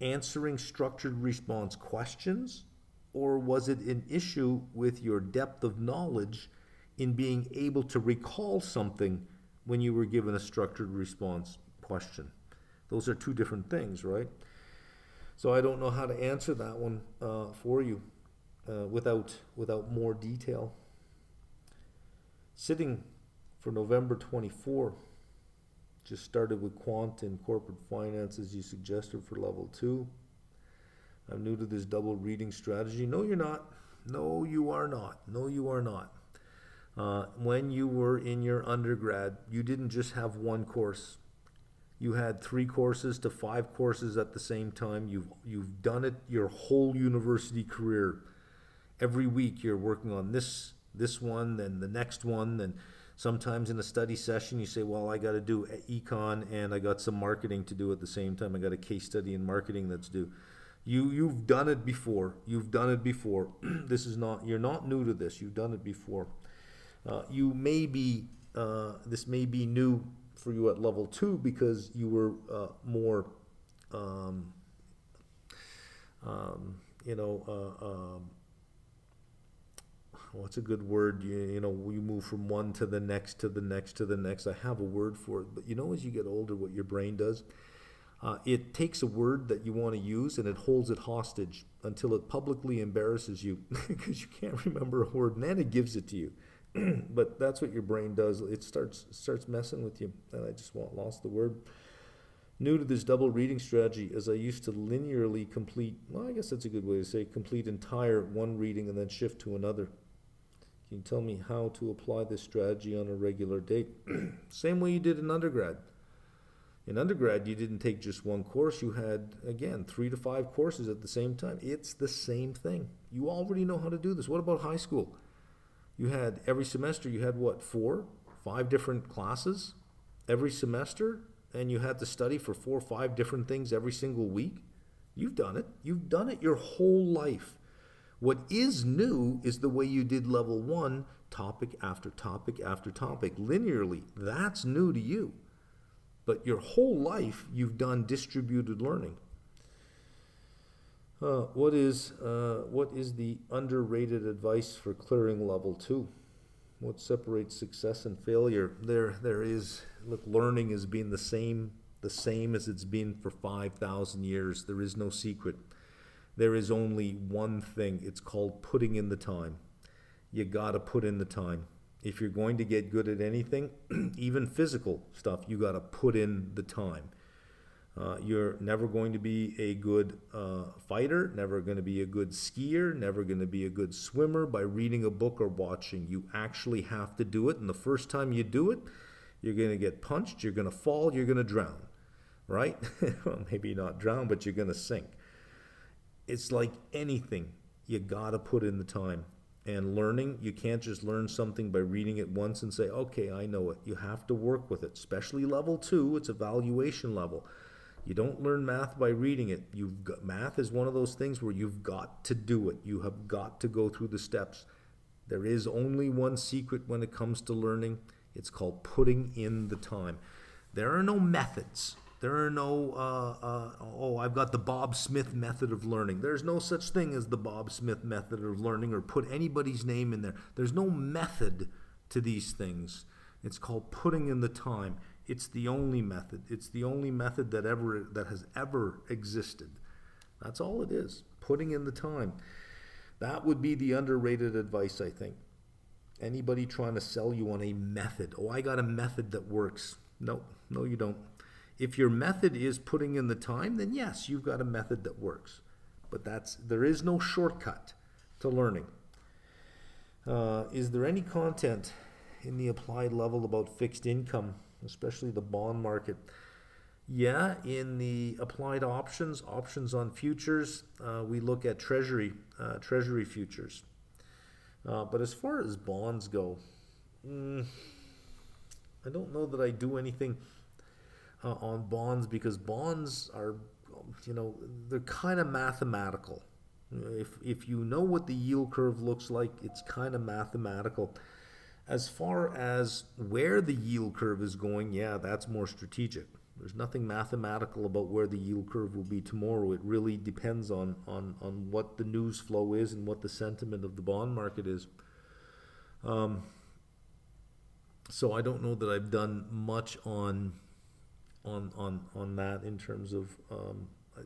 answering structured response questions? Or was it an issue with your depth of knowledge in being able to recall something when you were given a structured response question? Those are 2 different things, right? So I don't know how to answer that one for you without more detail. Sitting for November 24, just started with quant and corporate finance as you suggested for level 2. I'm new to this double reading strategy. No, you're not. No, you are not. No, you are not. When you were in your undergrad, you didn't just have 1 course. You had 3 courses to 5 courses at the same time. You've done it your whole university career. Every week you're working on this one, then the next one, then sometimes in a study session you say, well, I got to do econ and I got some marketing to do at the same time. I got a case study in marketing that's due. You've done it before. You've done it before. You're not new to this. You've done it before. This may be new for you at level 2 because you were more, what's a good word? You move from one to the next, to the next, to the next. I have a word for it, but as you get older, what your brain does, it takes a word that you want to use and it holds it hostage until it publicly embarrasses you because you can't remember a word, and then it gives it to you. But that's what your brain does. It starts messing with you, and I just lost the word. New to this double reading strategy, as I used to linearly complete, well, I guess that's a good way to say, complete entire one reading and then shift to another. Can you tell me how to apply this strategy on a regular date? Same way you did in undergrad. In undergrad, you didn't take just 1 course. You had, again, 3 to 5 courses at the same time. It's the same thing. You already know how to do this. What about high school? You had every semester, you had 4, 5 different classes every semester, and you had to study for 4 or 5 different things every single week. You've done it. You've done it your whole life. What is new is the way you did level 1, topic after topic after topic, linearly. That's new to you. But your whole life, you've done distributed learning. What is the underrated advice for clearing level 2? What separates success and failure? There is, look, learning has been the same as it's been for 5,000 years. There is no secret. There is only one thing. It's called putting in the time. You gotta put in the time. If you're going to get good at anything, even physical stuff, you got to put in the time. You're never going to be a good fighter, never going to be a good skier, never going to be a good swimmer by reading a book or watching. You actually have to do it, and the first time you do it, you're going to get punched, you're going to fall, you're going to drown, right? Well, maybe not drown, but you're going to sink. It's like anything. You got to put in the time. And learning, you can't just learn something by reading it once and say, okay, I know it. You have to work with it, especially level 2. It's evaluation level. You don't learn math by reading it. Math is one of those things where you've got to do it. You have got to go through the steps. There is only one secret when it comes to learning. It's called putting in the time. There are no methods. There are no, I've got the Bob Smith method of learning. There's no such thing as the Bob Smith method of learning, or put anybody's name in there. There's no method to these things. It's called putting in the time. It's the only method. It's the only method that has ever existed. That's all it is, putting in the time. That would be the underrated advice, I think. Anybody trying to sell you on a method. Oh, I got a method that works. No, you don't. If your method is putting in the time, then yes, you've got a method that works. But there is no shortcut to learning. Is there any content in the applied level about fixed income, especially the bond market? Yeah, in the applied options on futures, we look at treasury futures. But as far as bonds go, I don't know that I do anything on bonds, because bonds are, they're kind of mathematical. If you know what the yield curve looks like, it's kind of mathematical. As far as where the yield curve is going, yeah, that's more strategic. There's nothing mathematical about where the yield curve will be tomorrow. It really depends on what the news flow is and what the sentiment of the bond market is. So I don't know that I've done much on that in terms of,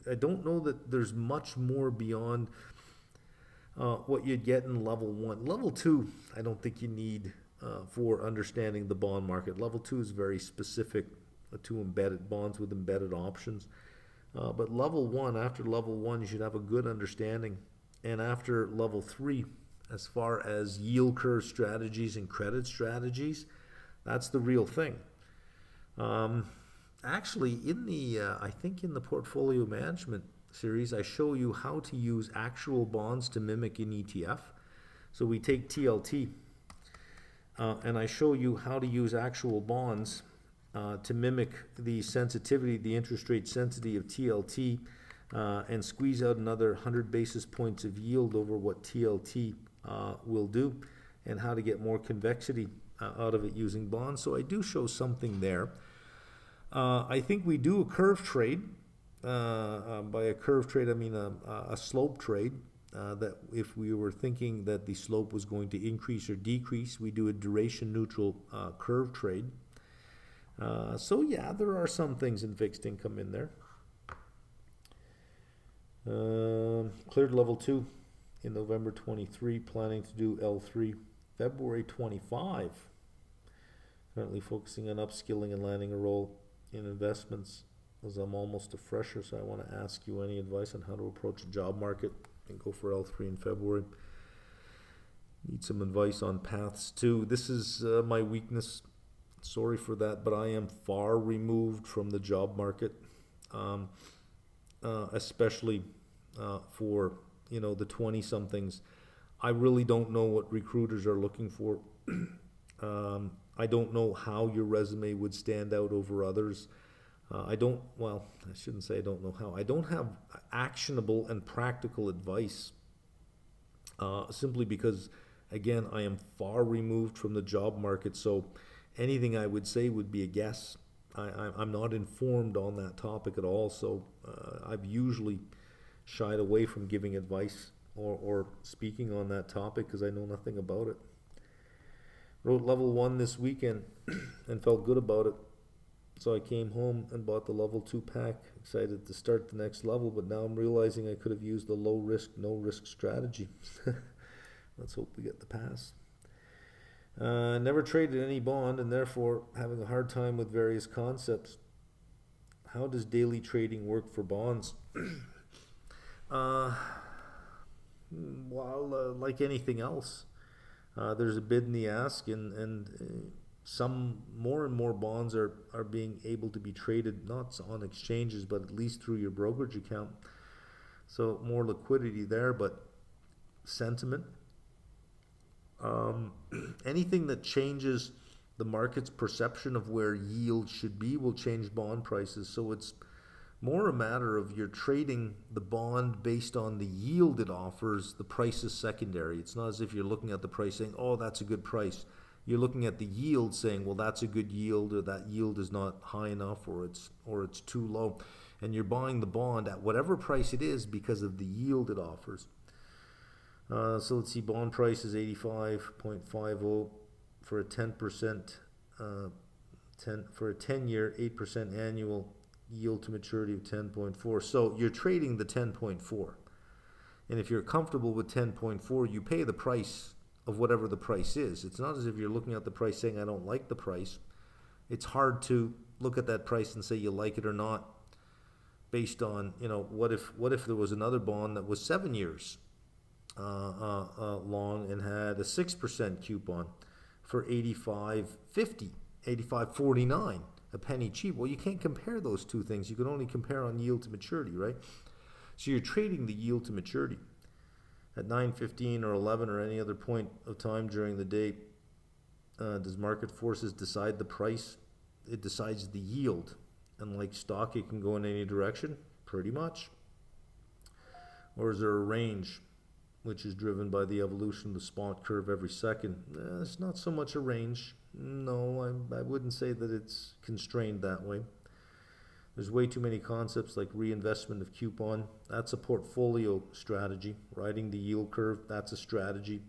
I don't know that there's much more beyond what you'd get in level 1. Level 2, I don't think you need for understanding the bond market. Level 2 is very specific to embedded bonds with embedded options. But level 1, after level 1, you should have a good understanding. And after level 3, as far as yield curve strategies and credit strategies, that's the real thing. Actually, I think in the portfolio management series, I show you how to use actual bonds to mimic an ETF. So we take TLT, and I show you how to use actual bonds to mimic the sensitivity, the interest rate sensitivity of TLT, and squeeze out another 100 basis points of yield over what TLT will do, and how to get more convexity out of it using bonds. So I do show something there. I think we do a curve trade. By a curve trade, I mean a slope trade. That if we were thinking that the slope was going to increase or decrease, we do a duration neutral curve trade. So yeah, there are some things in fixed income in there. Cleared level 2 in November 23, planning to do L3 February 25. Currently focusing on upskilling and landing a role in investments, as I'm almost a fresher, so I want to ask you any advice on how to approach a job market and go for L3 in February. Need some advice on paths too. This is my weakness. Sorry for that, but I am far removed from the job market, especially for the 20-somethings. I really don't know what recruiters are looking for. I don't know how your resume would stand out over others. I shouldn't say I don't know how. I don't have actionable and practical advice, simply because, again, I am far removed from the job market. So anything I would say would be a guess. I'm not informed on that topic at all. So I've usually shied away from giving advice or speaking on that topic because I know nothing about it. Wrote level 1 this weekend and felt good about it. So I came home and bought the level 2 pack, excited to start the next level, but now I'm realizing I could have used the low risk, no risk strategy. Let's hope we get the pass. Never traded any bond and therefore having a hard time with various concepts. How does daily trading work for bonds? Like anything else. There's a bid and the ask, and some more and more bonds are being able to be traded, not on exchanges, but at least through your brokerage account. So more liquidity there, but sentiment. Anything that changes the market's perception of where yield should be will change bond prices. So it's more a matter of you're trading the bond based on the yield it offers. The price is secondary. It's not as if you're looking at the price saying, oh, that's a good price. you're looking at the yield saying, well, that's a good yield, or that yield is not high enough, or it's too low. And you're buying the bond at whatever price it is because of the yield it offers. So let's see, bond price is 85.50 for a 10%, for a 10-year, 8% annual yield to maturity of 10.4. So you're trading the 10.4. And if you're comfortable with 10.4, you pay the price of whatever the price is. It's not as if you're looking at the price saying, I don't like the price. It's hard to look at that price and say you like it or not based on, what if there was another bond that was 7 years long and had a 6% coupon for 85.50, 85.49, a penny cheap. Well, you can't compare those two things. You can only compare on yield to maturity, right? So you're trading the yield to maturity. At 9:15 or 11 or any other point of time during the day, does market forces decide the price? It decides the yield. And like stock, it can go in any direction, pretty much. Or is there a range, which is driven by the evolution of the spot curve every second? It's not so much a range. No, I wouldn't say that it's constrained that way. There's way too many concepts like reinvestment of coupon. That's a portfolio strategy. Riding the yield curve, that's a strategy.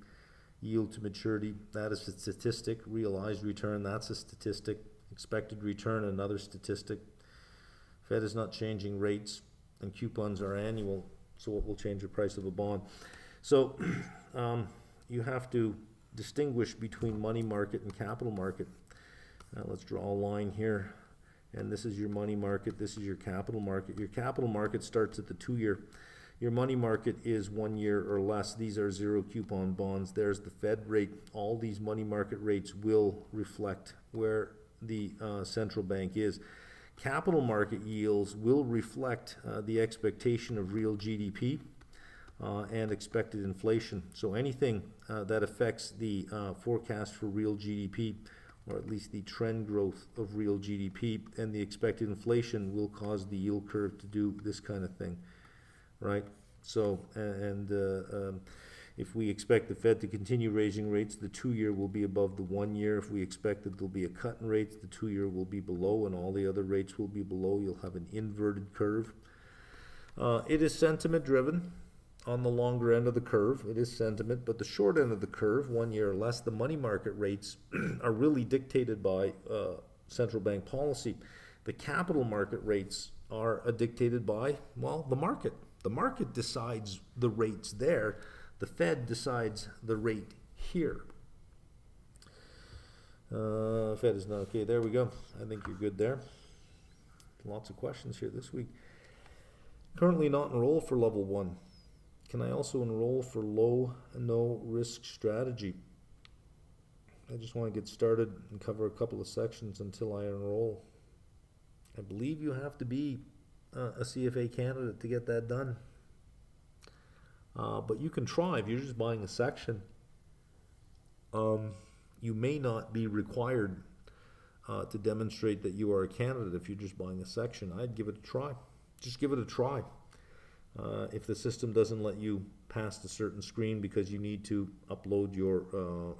Yield to maturity, that is a statistic. Realized return, that's a statistic. Expected return, another statistic. Fed is not changing rates, and coupons are annual, so what will change the price of a bond? So you have to distinguish between money market and capital market. Let's draw a line here. And this is your money market, this is your capital market. Your capital market starts at the 2-year. Your money market is 1 year or less. These are zero coupon bonds. There's the Fed rate. All these money market rates will reflect where the central bank is. Capital market yields will reflect the expectation of real GDP and expected inflation. So anything that affects the forecast for real GDP, or at least the trend growth of real GDP, and the expected inflation will cause the yield curve to do this kind of thing, right? So, if we expect the Fed to continue raising rates, the 2-year will be above the 1 year. If we expect that there'll be a cut in rates, the 2-year will be below, and all the other rates will be below. You'll have an inverted curve. It is sentiment driven. On the longer end of the curve, it is sentiment, but the short end of the curve, 1 year or less, the money market rates are really dictated by central bank policy. The capital market rates are dictated by, well, the market. The market decides the rates there. The Fed decides the rate here. Fed is not okay. There we go. I think you're good there. Lots of questions here this week. Currently not enrolled for level 1. Can I also enroll for low, no risk strategy? I just want to get started and cover a couple of sections until I enroll. I believe you have to be a CFA candidate to get that done. But you can try if you're just buying a section. You may not be required to demonstrate that you are a candidate if you're just buying a section. I'd give it a try. Just give it a try. If the system doesn't let you past a certain screen because you need to upload your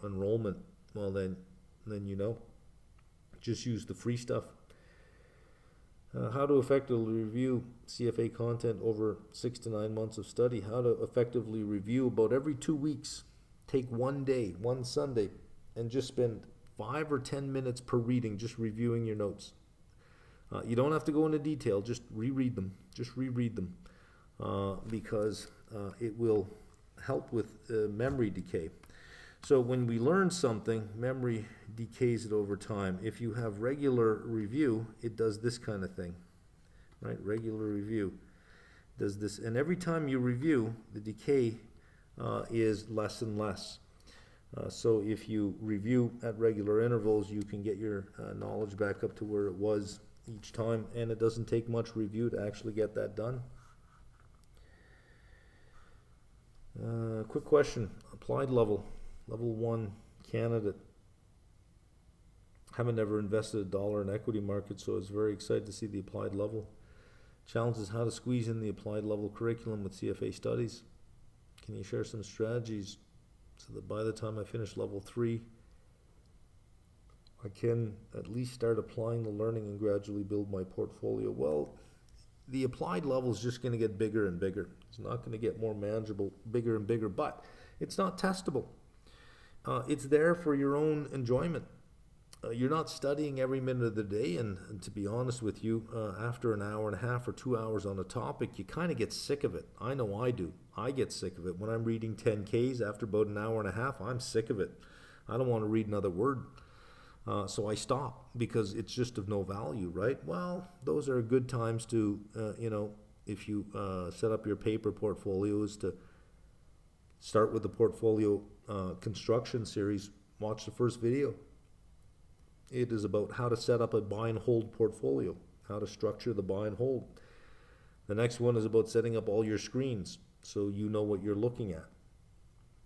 enrollment, well then just use the free stuff. How to effectively review CFA content over 6 to 9 months of study. How to effectively review about every 2 weeks. Take one day, one Sunday, and just spend 5 or 10 minutes per reading just reviewing your notes. You don't have to go into detail, just reread them. Just reread them. Because it will help with memory decay. So when we learn something, memory decays it over time. If you have regular review, it does this kind of thing, right? Regular review does this. And every time you review, the decay is less and less. So if you review at regular intervals, you can get your knowledge back up to where it was each time. And it doesn't take much review to actually get that done. Quick question. Applied level 1 candidate. Haven't ever invested $1 in equity market, so I was very excited to see the applied level. Challenge is how to squeeze in the applied level curriculum with CFA studies. Can you share some strategies so that by the time I finish level 3, I can at least start applying the learning and gradually build my portfolio. Well, the applied level is just going to get bigger and bigger. It's not going to get more manageable, bigger and bigger, but it's not testable. It's there for your own enjoyment. You're not studying every minute of the day, and to be honest with you, after an hour and a half or 2 hours on a topic, you kind of get sick of it. I know I do. I get sick of it. When I'm reading 10Ks after about an hour and a half, I'm sick of it. I don't want to read another word. So I stop because it's just of no value, right? Well, those are good times to, if you set up your paper portfolios, to start with the portfolio construction series. Watch the first video. It is about how to set up a buy and hold portfolio, how to structure the buy and hold. The next one is about setting up all your screens so you know what you're looking at.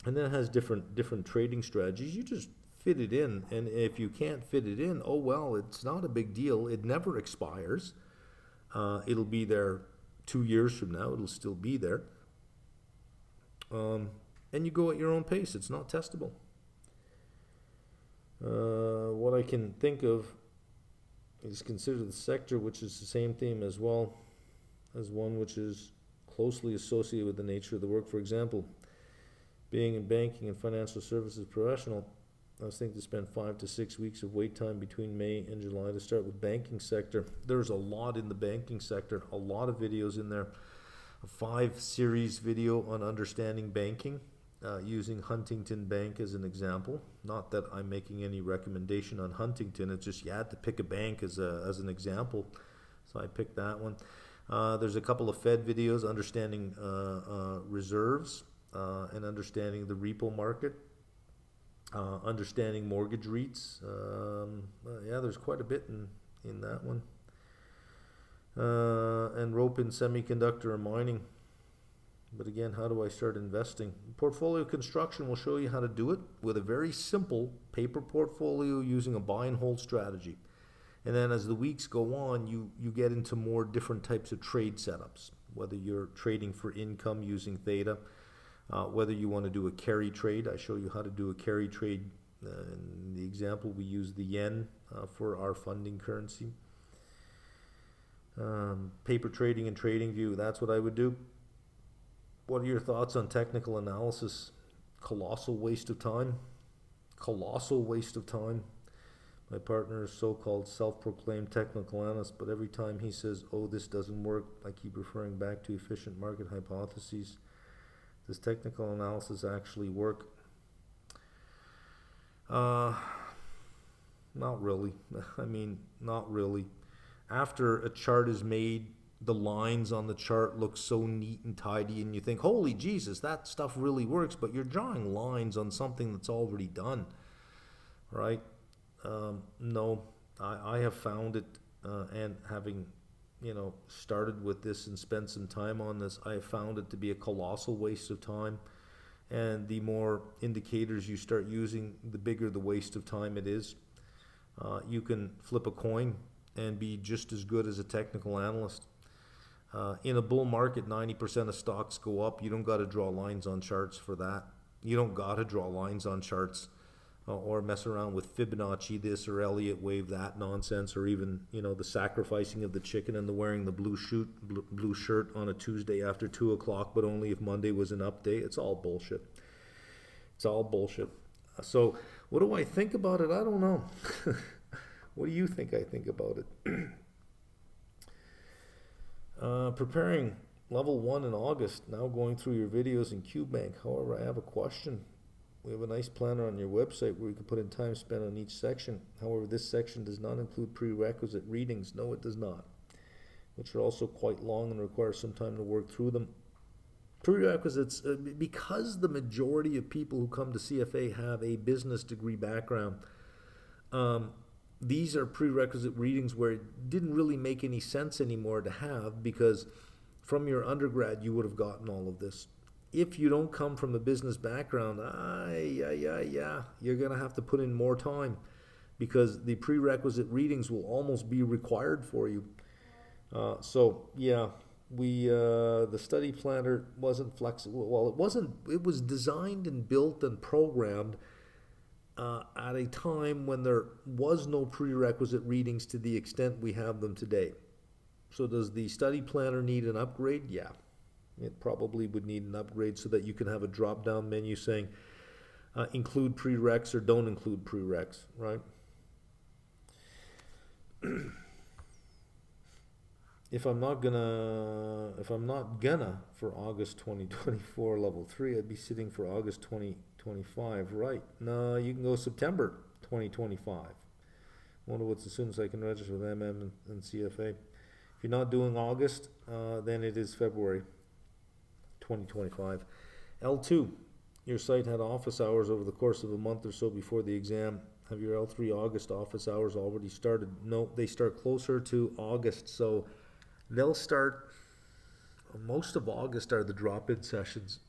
And then it has different trading strategies. You just fit it in, and if you can't fit it in, oh well, it's not a big deal. It never expires. It'll be there 2 years from now. It'll still be there. And you go at your own pace. It's not testable. What I can think of is consider the sector, which is the same theme as well as one which is closely associated with the nature of the work. For example, being in banking and financial services professional, I was thinking to spend 5 to 6 weeks of wait time between May and July to start with banking sector. There's a lot in the banking sector, a lot of videos in there. A 5-series video on understanding banking, using Huntington Bank as an example. Not that I'm making any recommendation on Huntington, it's just you had to pick a bank as an example. So I picked that one. There's a couple of Fed videos, understanding reserves and understanding the repo market. Understanding mortgage REITs. Yeah, there's quite a bit in that one. And rope in semiconductor and mining. But again, how do I start investing? Portfolio construction will show you how to do it with a very simple paper portfolio using a buy and hold strategy. And then as the weeks go on, you get into more different types of trade setups, whether you're trading for income using theta, whether you want to do a carry trade. I show you how to do a carry trade. In the example, we use the yen for our funding currency. Paper trading and trading view, that's what I would do. What are your thoughts on technical analysis? Colossal waste of time. Colossal waste of time. My partner is so-called self-proclaimed technical analyst, but every time he says, oh, this doesn't work, I keep referring back to efficient market hypotheses. Does technical analysis actually work? Not really. I mean, not really. After a chart is made, the lines on the chart look so neat and tidy, and you think, holy Jesus, that stuff really works, but you're drawing lines on something that's already done, right? No, I have found it, and having started with this and spent some time on this, I have found it to be a colossal waste of time. And the more indicators you start using, the bigger the waste of time it is. You can flip a coin and be just as good as a technical analyst. In a bull market, 90% of stocks go up. You don't got to draw lines on charts for that. You don't got to draw lines on charts or mess around with Fibonacci this or Elliott wave that nonsense, or even the sacrificing of the chicken and the wearing the blue shirt on a Tuesday after 2 o'clock, but only if Monday was an up day. It's all bullshit. It's all bullshit. So what do I think about it? I don't know. What do you think I think about it? Preparing level 1 in August, now going through your videos in QBank. However, I have a question. We have a nice planner on your website where you can put in time spent on each section. However, this section does not include prerequisite readings. No, it does not, which are also quite long and require some time to work through them. Prerequisites, because the majority of people who come to CFA have a business degree background, these are prerequisite readings where it didn't really make any sense anymore to have, because from your undergrad you would have gotten all of this. If you don't come from a business background, you're going to have to put in more time, because the prerequisite readings will almost be required for you. The study planner wasn't flexible. Well, it wasn't. It was designed and built and programmed at a time when there was no prerequisite readings to the extent we have them today. So does the study planner need an upgrade? Yeah, it probably would need an upgrade so that you can have a drop-down menu saying include prereqs or don't include prereqs, right? If I'm not gonna for August 2024 level 3, I'd be sitting for August 2025, right? No, you can go September 2025. Wonder what's as soon as I can register with MM and CFA. If you're not doing August, then it is February 2025. L2, your site had office hours over the course of a month or so before the exam. Have your L3 August office hours already started? No, they start closer to August, so they'll start, most of August are the drop-in sessions.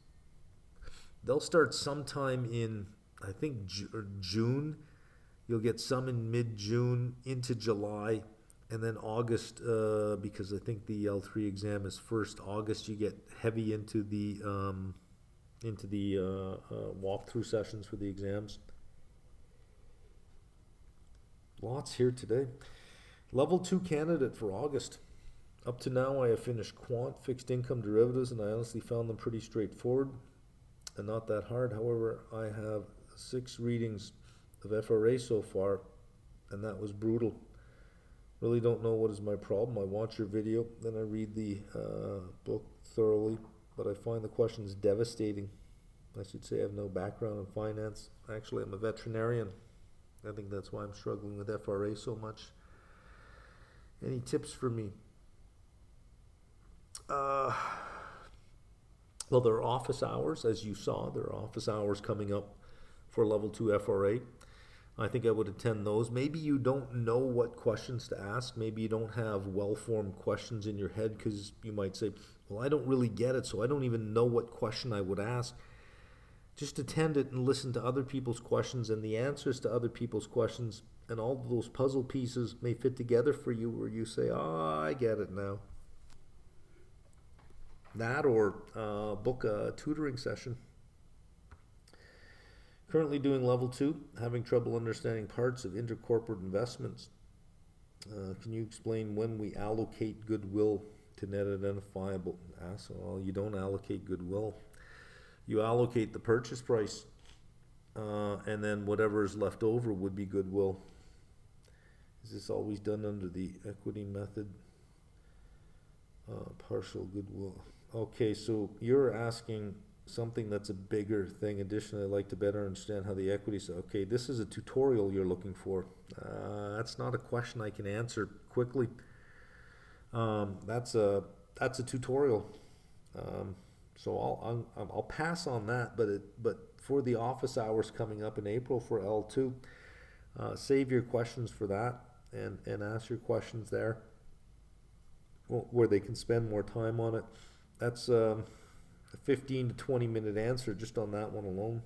They'll start sometime in, I think, June. You'll get some in mid-June into July, and then August, because I think the L3 exam is 1st August, you get heavy into the walkthrough sessions for the exams. Lots here today. Level 2 candidate for August. Up to now, I have finished quant, fixed income derivatives, and I honestly found them pretty straightforward and not that hard. However, I have 6 readings of FRA so far, and that was brutal. Really don't know what is my problem. I watch your video, then I read the book thoroughly, but I find the questions devastating. I should say I have no background in finance. Actually, I'm a veterinarian. I think that's why I'm struggling with FRA so much. Any tips for me? Well, there are office hours, as you saw. There are office hours coming up for level 2 FRA. I think I would attend those. Maybe you don't know what questions to ask. Maybe you don't have well-formed questions in your head because you might say, well, I don't really get it, so I don't even know what question I would ask. Just attend it and listen to other people's questions and the answers to other people's questions, and all of those puzzle pieces may fit together for you where you say, oh, I get it now. That or book a tutoring session. Currently doing level 2, having trouble understanding parts of intercorporate investments. Can you explain when we allocate goodwill to net identifiable asset? Well, you don't allocate goodwill. You allocate the purchase price, and then whatever is left over would be goodwill. Is this always done under the equity method? Partial goodwill. Okay, so you're asking something that's a bigger thing. Additionally, I'd like to better understand how the equities. Okay, this is a tutorial you're looking for. That's not a question I can answer quickly. That's a tutorial. So I'll pass on that. But for the office hours coming up in April for L2, save your questions for that and ask your questions there, where they can spend more time on it. That's a 15 to 20 minute answer just on that one alone.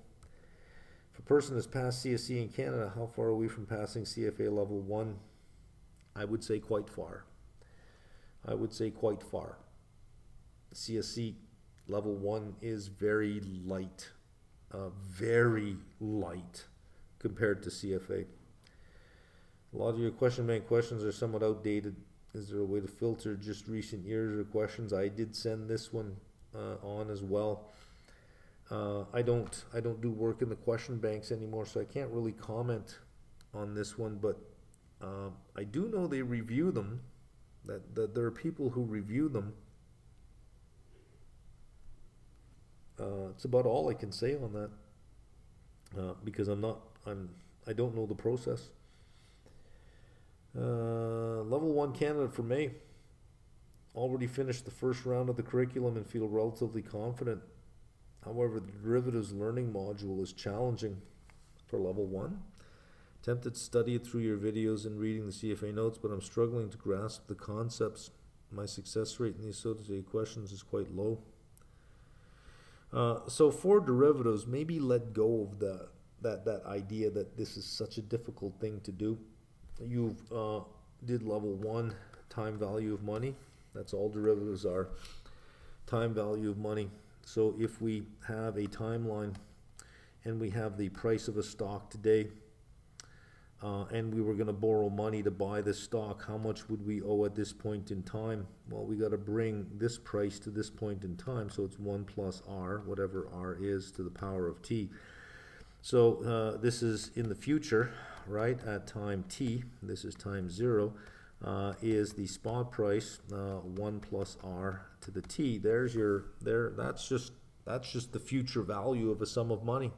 If a person has passed CSE in Canada, how far are we from passing CFA level 1? I would say quite far. CSE level 1 is very light compared to CFA. A lot of your question bank questions are somewhat outdated. Is there a way to filter just recent years or questions? I did send this one on as well. I don't do work in the question banks anymore, so I can't really comment on this one, but I do know they review them, that there are people who review them. It's about all I can say on that, because I don't know the process. Level 1 candidate for May. Already finished the first round of the curriculum and feel relatively confident. However, the derivatives learning module is challenging for level 1. Attempted to study it through your videos and reading the CFA notes, but I'm struggling to grasp the concepts. My success rate in these associated questions is quite low. So for derivatives, maybe let go of that idea that this is such a difficult thing to do. You did level 1, time value of money. That's all derivatives are, time value of money. So if we have a timeline and we have the price of a stock today, and we were going to borrow money to buy this stock, how much would we owe at this point in time? Well, we got to bring this price to this point in time, so it's 1 plus r, whatever r is, to the power of t. So this is in the future, right, at time t, this is time 0, is the spot price, 1 plus r to the t. That's just the future value of a sum of money.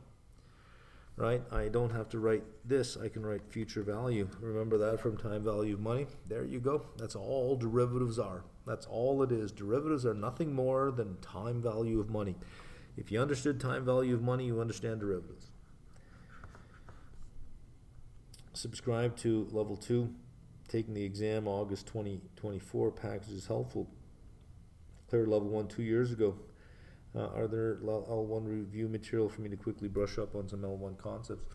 Right? I don't have to write this, I can write future value. Remember that from time value of money? There you go. That's all derivatives are. That's all it is. Derivatives are nothing more than time value of money. If you understood time value of money, you understand derivatives. Subscribe to level 2. Taking the exam August 2024. Package is helpful. Cleared level 1 2 years ago. Are there L1 review material for me to quickly brush up on some L1 concepts?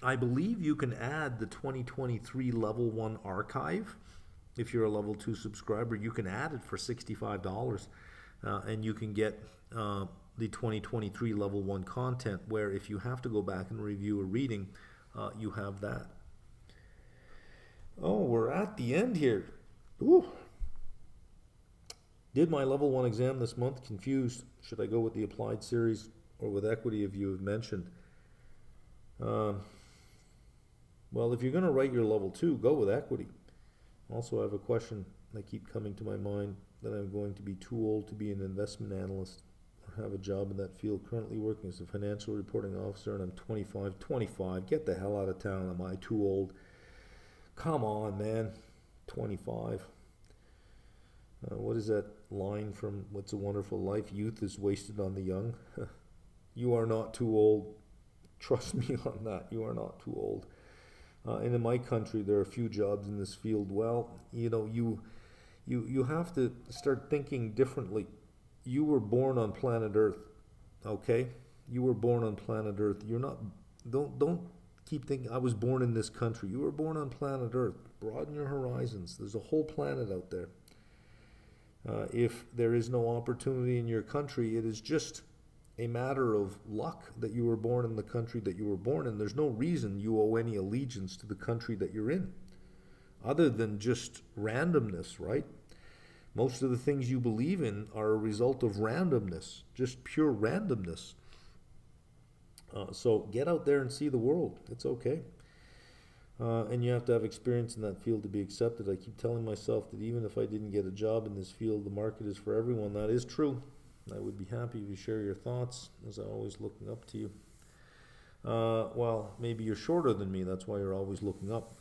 I believe you can add the 2023 level 1 archive. If you're a level 2 subscriber, you can add it for $65, and you can get the 2023 level 1 content, where if you have to go back and review a reading, you have that. Oh, we're at the end here. Ooh. Did my level 1 exam this month. Confused. Should I go with the applied series or with equity, if you have mentioned? Well, if you're going to write your level 2, go with equity. Also, I have a question that keep coming to my mind, that I'm going to be too old to be an investment analyst or have a job in that field. Currently working as a financial reporting officer, and I'm 25. 25. Get the hell out of town. Am I too old? Come on, man. 25. What is that line from What's a Wonderful Life? Youth is wasted on the young. You are not too old. Trust me on that. You are not too old. And in my country, there are a few jobs in this field. Well, you know, you have to start thinking differently. You were born on planet Earth, okay? You were born on planet Earth. You're not. Don't keep thinking I was born in this country. You were born on planet Earth. Broaden your horizons. There's a whole planet out there. If there is no opportunity in your country, it is just a matter of luck that you were born in the country that you were born in. There's no reason you owe any allegiance to the country that you're in, other than just randomness, right? Most of the things you believe in are a result of randomness, just pure randomness. So get out there and see the world. It's okay. And you have to have experience in that field to be accepted. I keep telling myself that even if I didn't get a job in this field, the market is for everyone. That is true. I would be happy if you share your thoughts, as I'm always looking up to you. Well, maybe you're shorter than me. That's why you're always looking up.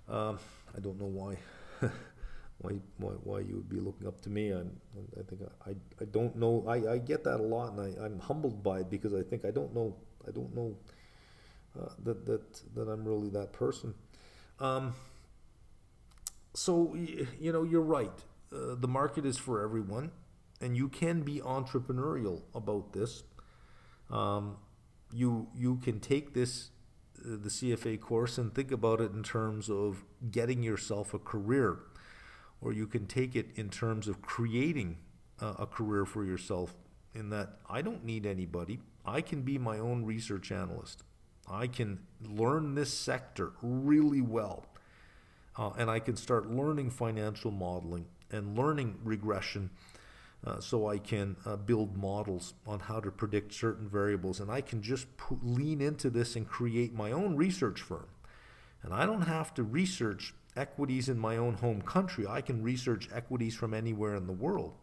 I don't know why. why you would be looking up to me. I think I don't know. I get that a lot, and I'm humbled by it, because I think I don't know that I'm really that person. So, you know, you're right. The market is for everyone, and you can be entrepreneurial about this. You can take this, the CFA course, and think about it in terms of getting yourself a career, or you can take it in terms of creating a career for yourself, in that I don't need anybody. I can be my own research analyst. I can learn this sector really well, and I can start learning financial modeling and learning regression, so I can build models on how to predict certain variables, and I can just lean into this and create my own research firm. And I don't have to research equities in my own home country. I can research equities from anywhere in the world.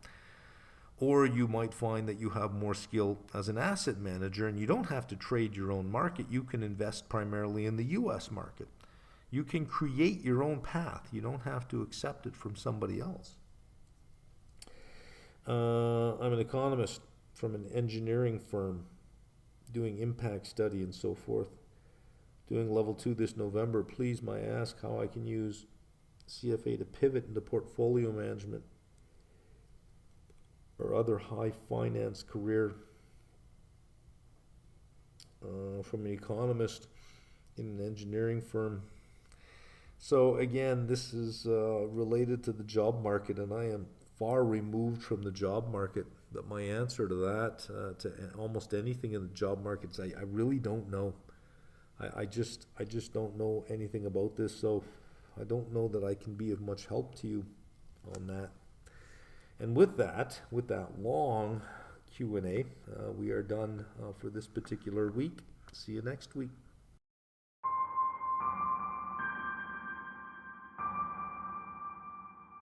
Or you might find that you have more skill as an asset manager, and you don't have to trade your own market. You can invest primarily in the U.S. market. You can create your own path. You don't have to accept it from somebody else. I'm an economist from an engineering firm, doing impact study and so forth. Doing level 2 this November. Please, may I ask how I can use CFA to pivot into portfolio management or other high finance career? From an economist in an engineering firm. So again, this is related to the job market, and I am far removed from the job market. But my answer to that, to almost anything in the job markets, I really don't know. I just don't know anything about this, so I don't know that I can be of much help to you on that. And with that long Q&A, we are done for this particular week. See you next week.